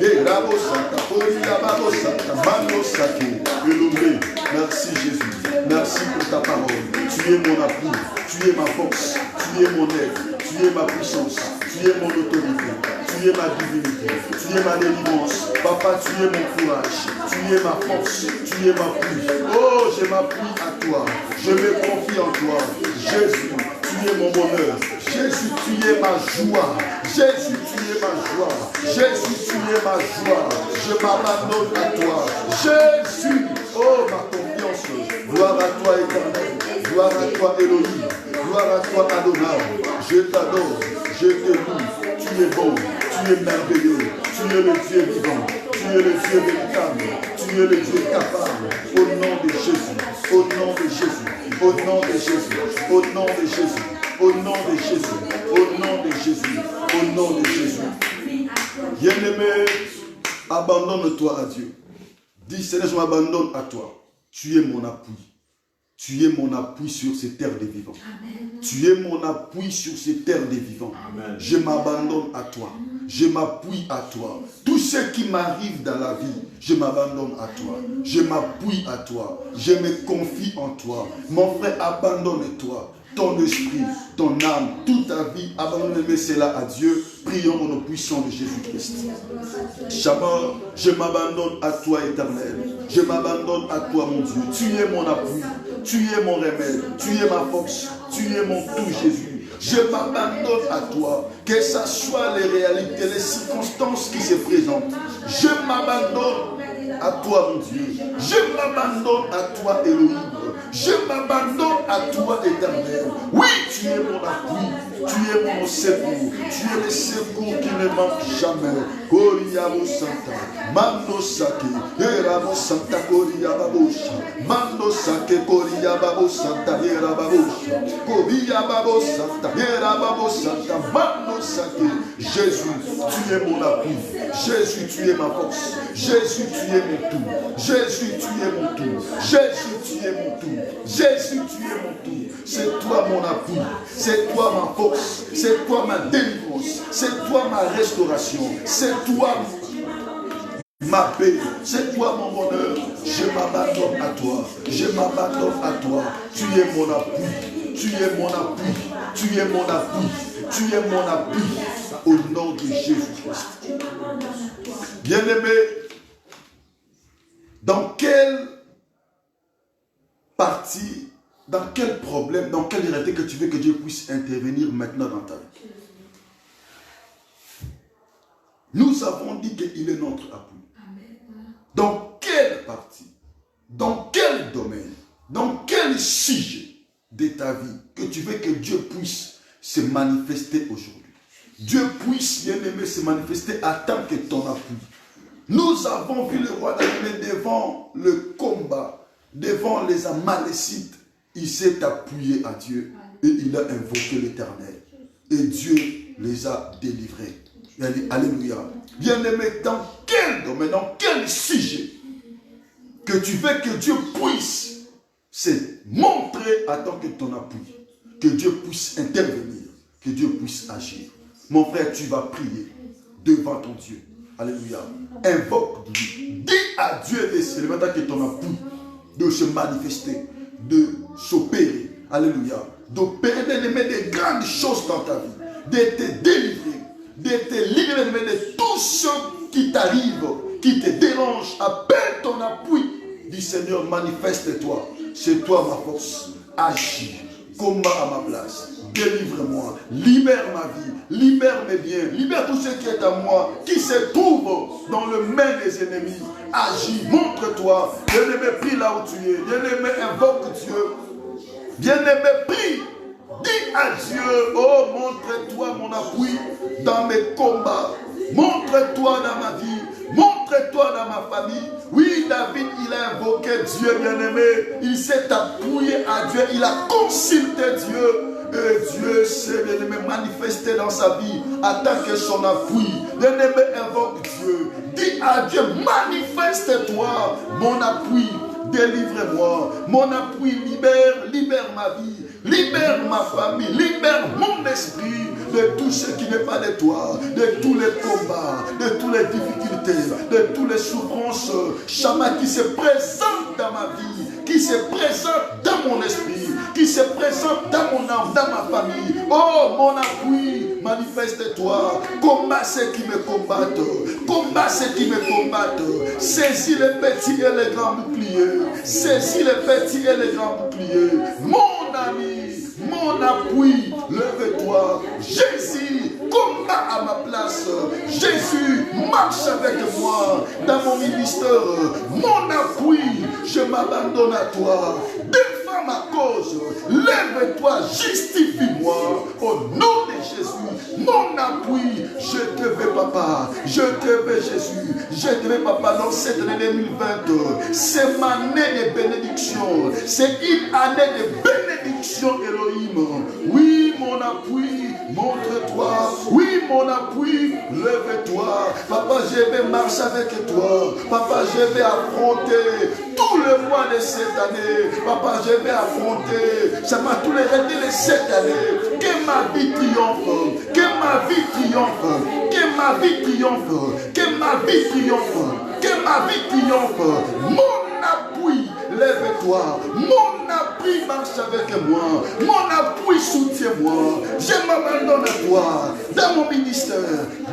Yerabo Santa, Koriababo Santa, Mando Sake, Elohim, merci Jésus. Merci pour ta parole. Tu es mon appui, tu es ma force, tu es mon aide, tu es ma puissance, tu es mon autorité, tu es ma divinité, tu es ma délivrance. Papa, tu es mon courage, tu es ma force, tu es ma pluie. Oh, je m'appuie à toi, je me confie en toi. Jésus, tu es mon bonheur. Jésus, tu es ma joie. Jésus, tu es ma joie. Jésus, tu es ma joie. Je m'abandonne à toi. Jésus, oh ma confiance. Gloire à toi, Éternel. Gloire à toi, Elohim. Gloire à toi, Adonai. Je t'adore. Je te loue. Tu es bon. Tu es merveilleux. Tu es le Dieu vivant. Tu es le Dieu véritable. Tu es le Dieu capable. Au nom de Jésus. Au nom de Jésus. Au nom de Jésus. Au nom de Jésus. Au nom de Jésus. Au nom de Jésus. Au nom de Jésus. Bien-aimé, abandonne-toi à Dieu. Dis, Seigneur, je m'abandonne à toi. Tu es mon appui. Tu es mon appui sur ces terres des vivants. Amen. Tu es mon appui sur ces terres des vivants. Amen. Je m'abandonne à toi. Je m'appuie à toi. Tout ce qui m'arrive dans la vie, je m'abandonne à toi. Je m'appuie à toi. Je me confie en toi. Mon frère, abandonne-toi. Ton esprit, ton âme, toute ta vie, abandonne cela à Dieu. Prions au nom puissant de Jésus-Christ. Shabbat, je m'abandonne à toi, Éternel. Je m'abandonne à toi, mon Dieu. Tu es mon appui, tu es mon remède, tu es ma force, tu es mon tout, Jésus. Je m'abandonne à toi, que ce soit les réalités, les circonstances qui se présentent. Je m'abandonne à toi, mon Dieu. Je m'abandonne à toi, Elohim. Je m'abandonne à toi, Éternel. Oui, tu es mon appui, tu es mon secours, tu es le secours qui ne manque jamais. Koriabo Santa, Mando Sake, Erabo Santa, Koriababo, Mando Sake, Koriababo Santa, Erababo, Koriababo Santa, Erababo Santa, Mando Sake. Jésus, tu es mon appui. Jésus, tu es ma force. Jésus, tu es mon tout. Jésus, tu es mon tout. Jésus, tu es mon tout. Jésus, tu es mon tout. C'est toi mon appui. C'est toi ma force. C'est toi ma délivrance. C'est toi ma restauration. C'est toi ma paix. C'est toi mon bonheur. Je m'abandonne à toi. Je m'abandonne à toi. Tu es mon appui. Tu es mon appui. Tu es mon appui. Tu es mon appui. Au nom de Jésus-Christ. Bien-aimé, dans quelle partie, dans quel problème, dans quelle réalité que tu veux que Dieu puisse intervenir maintenant dans ta vie? Nous avons dit qu'il est notre appui. Dans quelle partie, dans quel domaine, dans quel sujet de ta vie, que tu veux que Dieu puisse se manifester aujourd'hui. Dieu puisse, bien-aimé, se manifester à tant que ton appui. Nous avons vu le roi David devant le combat, devant les Amalécites. Il s'est appuyé à Dieu et il a invoqué l'Éternel. Et Dieu les a délivrés. Alléluia. Bien-aimé, dans quel domaine, dans quel sujet que tu veux que Dieu puisse se montrer à tant que ton appui, que Dieu puisse intervenir, que Dieu puisse agir. Mon frère, tu vas prier devant ton Dieu. Alléluia. Invoque-lui. Dis à Dieu c'est le matin que ton appui de se manifester, de s'opérer. Alléluia. D'opérer des grandes choses dans ta vie. De te délivrer. De te libérer de tout ce qui t'arrive, qui te dérange. Appelle ton appui. Dis Seigneur, manifeste-toi. C'est toi ma force. Agis. Combat à ma place. Délivre-moi, libère ma vie, libère mes biens, libère tout ce qui est à moi, qui se trouve dans le main des ennemis. Agis, montre-toi. Bien-aimé, prie là où tu es. Bien-aimé, invoque Dieu. Bien-aimé, prie. Dis à Dieu, oh, montre-toi mon appui dans mes combats. Montre-toi dans ma vie. Montre-toi dans ma famille. Oui, David, il a invoqué Dieu, bien-aimé. Il s'est appuyé à Dieu. Il a consulté Dieu. Et Dieu s'est bien-aimé manifesté dans sa vie en tant que son appui. Bien-aimé, invoque Dieu. Dis à Dieu, manifeste-toi mon appui. Délivre-moi. Mon appui, libère ma vie. Libère ma famille. Libère mon esprit de tout ce qui n'est pas de toi. De tous les combats, de toutes les difficultés, de toutes les souffrances. Chama qui se présente dans ma vie, qui se présente dans mon esprit, qui se présente dans mon âme, dans ma famille. Oh, mon appui, manifeste-toi. Combat ceux qui me combattent. Combat ceux qui me combattent. Saisis les petits et les grands boucliers. Saisis les petits et les grands boucliers. Mon ami, mon appui, lève-toi. Jésus, combat à ma place. Jésus, marche avec moi dans mon ministère. Mon appui, je m'abandonne à toi. Défends ma cause. Lève-toi, justifie-moi. Au nom de Jésus, mon appui, je te veux, papa. Je te veux, Jésus. Je te veux, papa, dans cette année 2020. C'est ma année de bénédiction. C'est une année de bénédiction, Elohim. Oui, mon appui, montre-toi. Oui, mon appui, lève-toi. Papa, je vais marcher avec toi. Papa, je vais affronter tout le mois de cette année. Papa, je vais affronter. Ça m'a tous les rédits de cette année. Que ma vie triomphe. Que ma vie triomphe. Que ma vie triomphe. Que ma vie triomphe. Que ma vie triomphe. Mon appui, lève-toi. Mon appui, marche avec moi. Mon appui, soutiens-moi. Je m'abandonne à toi. Dans mon ministère,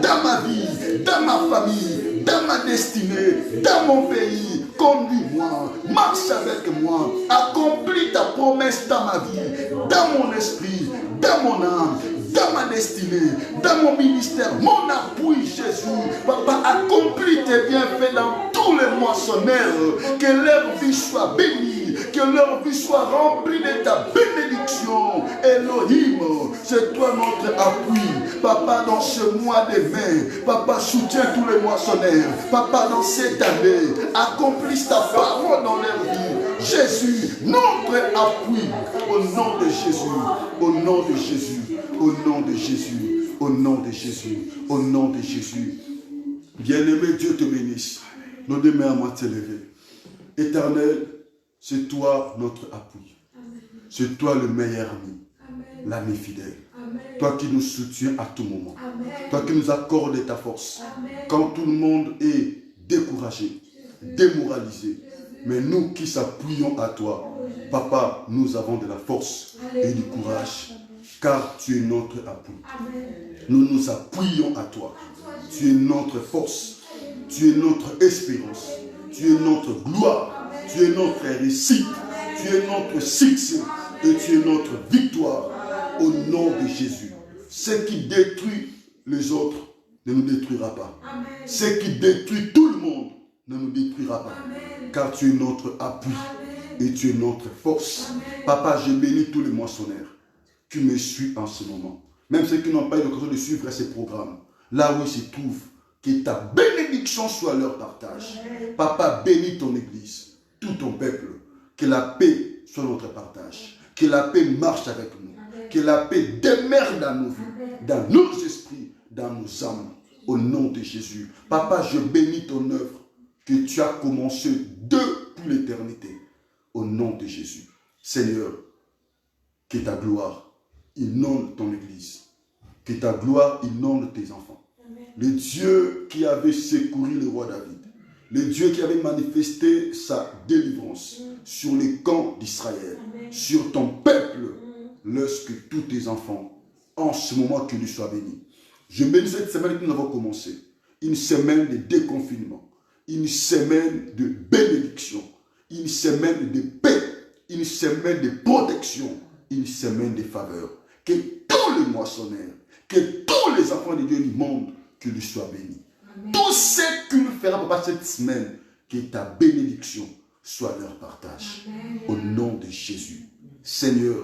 dans ma vie, dans ma famille, dans ma destinée, dans mon pays. Conduis-moi. Marche avec moi. Accomplis ta promesse dans ma vie, dans mon esprit, dans mon âme, dans ma destinée, dans mon ministère, mon appui, Jésus. Papa, accomplis tes bienfaits dans tous les moissonneurs. Que leur vie soit bénie, que leur vie soit remplie de ta bénédiction. Elohim, c'est toi notre appui. Papa, dans ce mois de mai, papa, soutiens tous les moissonneurs. Papa, dans cette année, accomplis ta parole dans leur vie. Jésus, notre appui, au nom de Jésus, au nom de Jésus, au nom de Jésus, au nom de Jésus, au nom de Jésus. Bien-aimé, Dieu te bénisse. Nos deux mains à moitié levées. Éternel, c'est toi notre appui. C'est toi le meilleur ami, l'ami fidèle. Toi qui nous soutiens à tout moment. Toi qui nous accordes ta force. Quand tout le monde est découragé, démoralisé. Mais nous qui s'appuyons à toi, papa, nous avons de la force et du courage. Car tu es notre appui. Nous nous appuyons à toi. Tu es notre force. Tu es notre espérance. Tu es notre gloire. Tu es notre réussite. Tu es notre succès. Et tu es notre victoire. Au nom de Jésus. Ce qui détruit les autres ne nous détruira pas. Ce qui détruit tout le monde ne nous détruira pas. Car tu es notre appui. et tu es notre force. Papa, je bénis tous les moissonneurs qui me suivent en ce moment. Même ceux qui n'ont pas eu l'occasion de suivre ces programmes. Là où ils se trouvent, que ta bénédiction soit leur partage. Papa, bénis ton église, tout ton peuple. Que la paix soit notre partage. Que la paix marche avec nous. Que la paix demeure dans nos vies, dans nos esprits, dans nos âmes. Au nom de Jésus. Papa, je bénis ton œuvre que tu as commencée depuis l'éternité. Au nom de Jésus. Seigneur, que ta gloire inonde ton église. Que ta gloire inonde tes enfants. Amen. Le Dieu qui avait secouru le roi David. Le Dieu qui avait manifesté sa délivrance sur les camps d'Israël. Sur ton peuple. Lorsque tous tes enfants, en ce moment, que lui soient bénis. Je bénis cette semaine que nous avons commencé. Une semaine de déconfinement. Une semaine de bénédiction. Une semaine de paix. Une semaine de protection. Une semaine de faveur. Que tous les moissonneurs, que tous les enfants de Dieu du monde, que lui soient bénis. Amen. Tout ce que nous ferons par cette semaine, que ta bénédiction soit leur partage. Amen. Au nom de Jésus. Seigneur,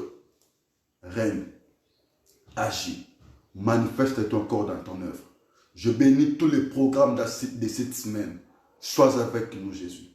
règne, agis. Manifeste-toi encore dans ton œuvre. Je bénis tous les programmes de cette semaine. Sois avec nous, Jésus.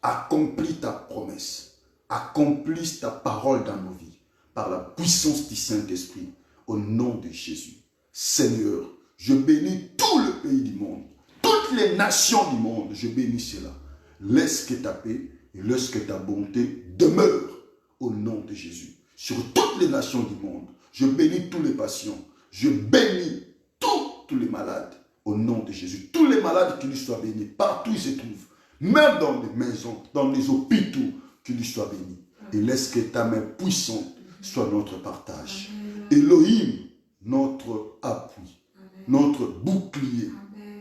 Accomplis ta promesse. Accomplis ta parole dans nos vies. Par la puissance du Saint-Esprit. Au nom de Jésus. Seigneur, je bénis tout le pays du monde. Toutes les nations du monde. Je bénis cela. Laisse que ta paix et laisse que ta bonté demeure. Au nom de Jésus. Sur toutes les nations du monde. Je bénis tous les patients. Je bénis tous les malades au nom de Jésus. Tous les malades qui lui soient bénis, partout où ils se trouvent, même dans les maisons, dans les hôpitaux, qui lui soient bénis. Et laisse que ta main puissante soit notre partage. Elohim, notre appui, notre bouclier,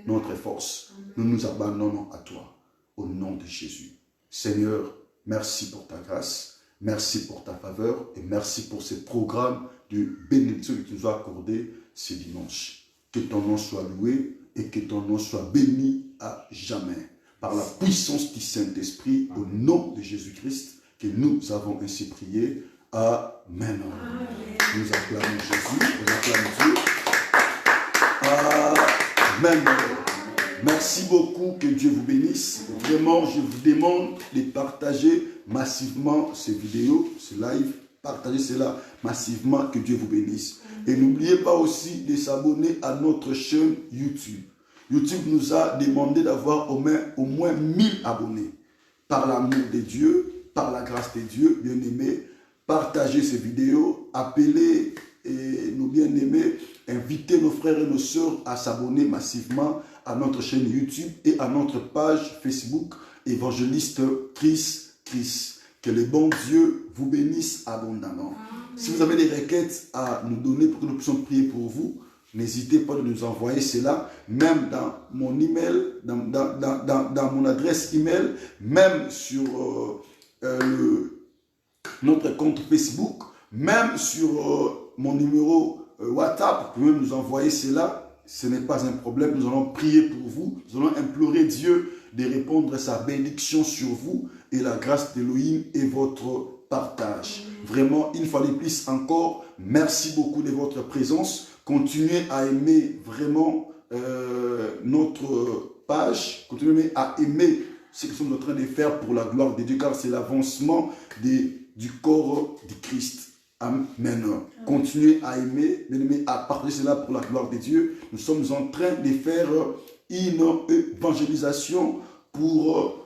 notre force. Nous nous abandonnons à toi au nom de Jésus. Seigneur, merci pour ta grâce, merci pour ta faveur et merci pour ces programmes de bénédiction que tu nous as accordé ce dimanche. Que ton nom soit loué et que ton nom soit béni à jamais. Par la puissance du Saint-Esprit, au nom de Jésus-Christ, que nous avons ainsi prié. Amen. Nous acclamons Jésus, nous acclamons Dieu. Amen. Merci beaucoup, que Dieu vous bénisse. Vraiment, je vous demande de partager massivement ces vidéos, ce live. Partagez cela massivement, que Dieu vous bénisse. Et n'oubliez pas aussi de s'abonner à notre chaîne YouTube. YouTube nous a demandé d'avoir au moins 1000 abonnés. Par l'amour de Dieu, par la grâce de Dieu, bien-aimés, partagez ces vidéos, appelez nos bien-aimés, invitez nos frères et nos sœurs à s'abonner massivement à notre chaîne YouTube et à notre page Facebook, évangéliste Chris. Que le bon Dieu vous bénisse abondamment. Amen. Si vous avez des requêtes à nous donner pour que nous puissions prier pour vous, n'hésitez pas de nous envoyer cela, même dans mon email, dans mon adresse email, même sur notre compte Facebook, même sur mon numéro WhatsApp. Vous pouvez même nous envoyer cela. Ce n'est pas un problème. Nous allons prier pour vous. Nous allons implorer Dieu de répondre sa bénédiction sur vous et la grâce d'Élohim et votre partage. Vraiment, une fois de plus encore, merci beaucoup de votre présence. Continuez à aimer vraiment notre page. Continuez à aimer ce que nous sommes en train de faire pour la gloire de Dieu, car c'est l'avancement du corps du Christ. Amen. Continuez à aimer, à partager cela pour la gloire de Dieu. Nous sommes en train de faire une évangélisation pour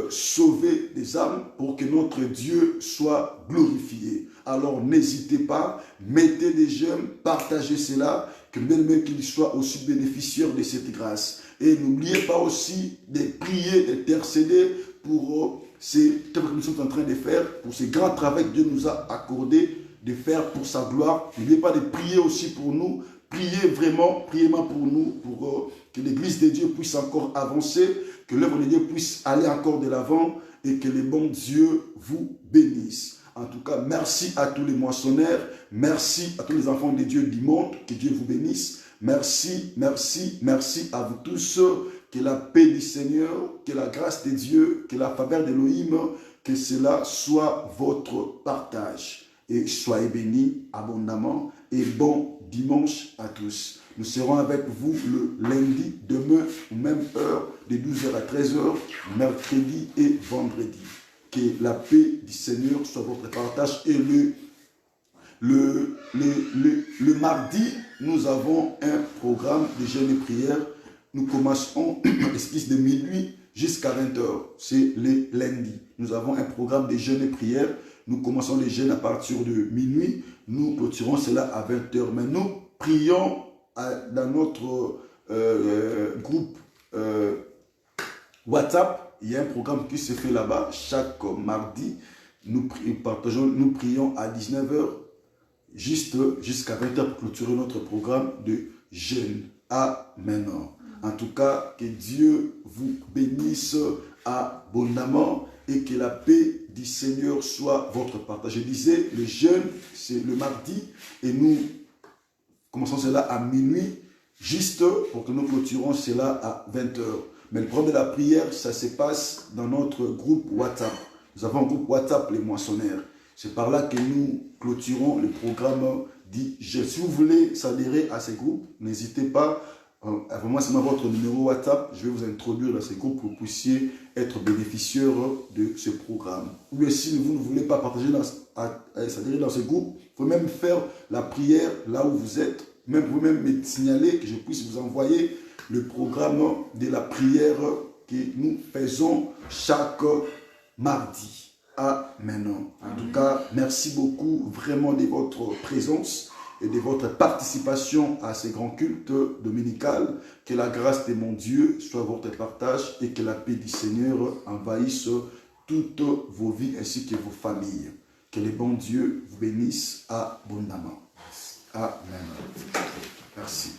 sauver des âmes, pour que notre Dieu soit glorifié. Alors n'hésitez pas, mettez des j'aime, partagez cela, que même qu'il soit aussi bénéficiaire de cette grâce. Et n'oubliez pas aussi de prier, d'intercéder pour ce que nous sommes en train de faire, pour ce grand travail que Dieu nous a accordé de faire pour sa gloire. N'oubliez pas de prier aussi pour nous. Priez vraiment pour nous, pour que l'Église de Dieu puisse encore avancer, que l'œuvre de Dieu puisse aller encore de l'avant et que le bon Dieu vous bénisse. En tout cas, merci à tous les moissonneurs, merci à tous les enfants de Dieu du monde, que Dieu vous bénisse. Merci, merci, merci à vous tous. Que la paix du Seigneur, que la grâce de Dieu, que la faveur d'Élohim, que cela soit votre partage. Et soyez bénis abondamment et bon dimanche à tous. Nous serons avec vous le lundi, demain, aux mêmes heures, de 12h à 13h, mercredi et vendredi. Que la paix du Seigneur soit votre partage. Et le mardi, nous avons un programme de jeûne et prière. Nous commencerons l'esquisse de minuit jusqu'à 20h. C'est le lundi. Nous avons un programme de jeûne et prière. Nous commençons les jeûnes à partir de minuit. Nous clôturons cela à 20h. Mais nous prions dans notre groupe WhatsApp. Il y a un programme qui se fait là-bas. Chaque mardi, nous prions à 19h jusqu'à 20h pour clôturer notre programme de jeûne. Amen. En tout cas, que Dieu vous bénisse abondamment et que la paix du Seigneur soit votre partage. Je disais, le jeûne, c'est le mardi et nous commençons cela à minuit, juste pour que nous clôturons cela à 20h. Mais le problème de la prière, ça se passe dans notre groupe WhatsApp. Nous avons un groupe WhatsApp, les moissonneurs. C'est par là que nous clôturons le programme dit jeûne. Si vous voulez s'adhérer à ces groupes, n'hésitez pas. Vraiment, c'est votre numéro WhatsApp. Je vais vous introduire dans ces groupes pour que vous puissiez être bénéficiaire de ce programme. Ou si vous ne voulez pas partager, s'adhérer dans ce groupe, vous pouvez même faire la prière là où vous êtes. Même vous même me signaler que je puisse vous envoyer le programme de la prière que nous faisons chaque mardi. Amen. En tout cas, merci beaucoup vraiment de votre présence et de votre participation à ces grands cultes dominicaux. Que la grâce de mon Dieu soit votre partage et que la paix du Seigneur envahisse toutes vos vies ainsi que vos familles. Que le bon Dieu vous bénisse abondamment. Amen. Merci.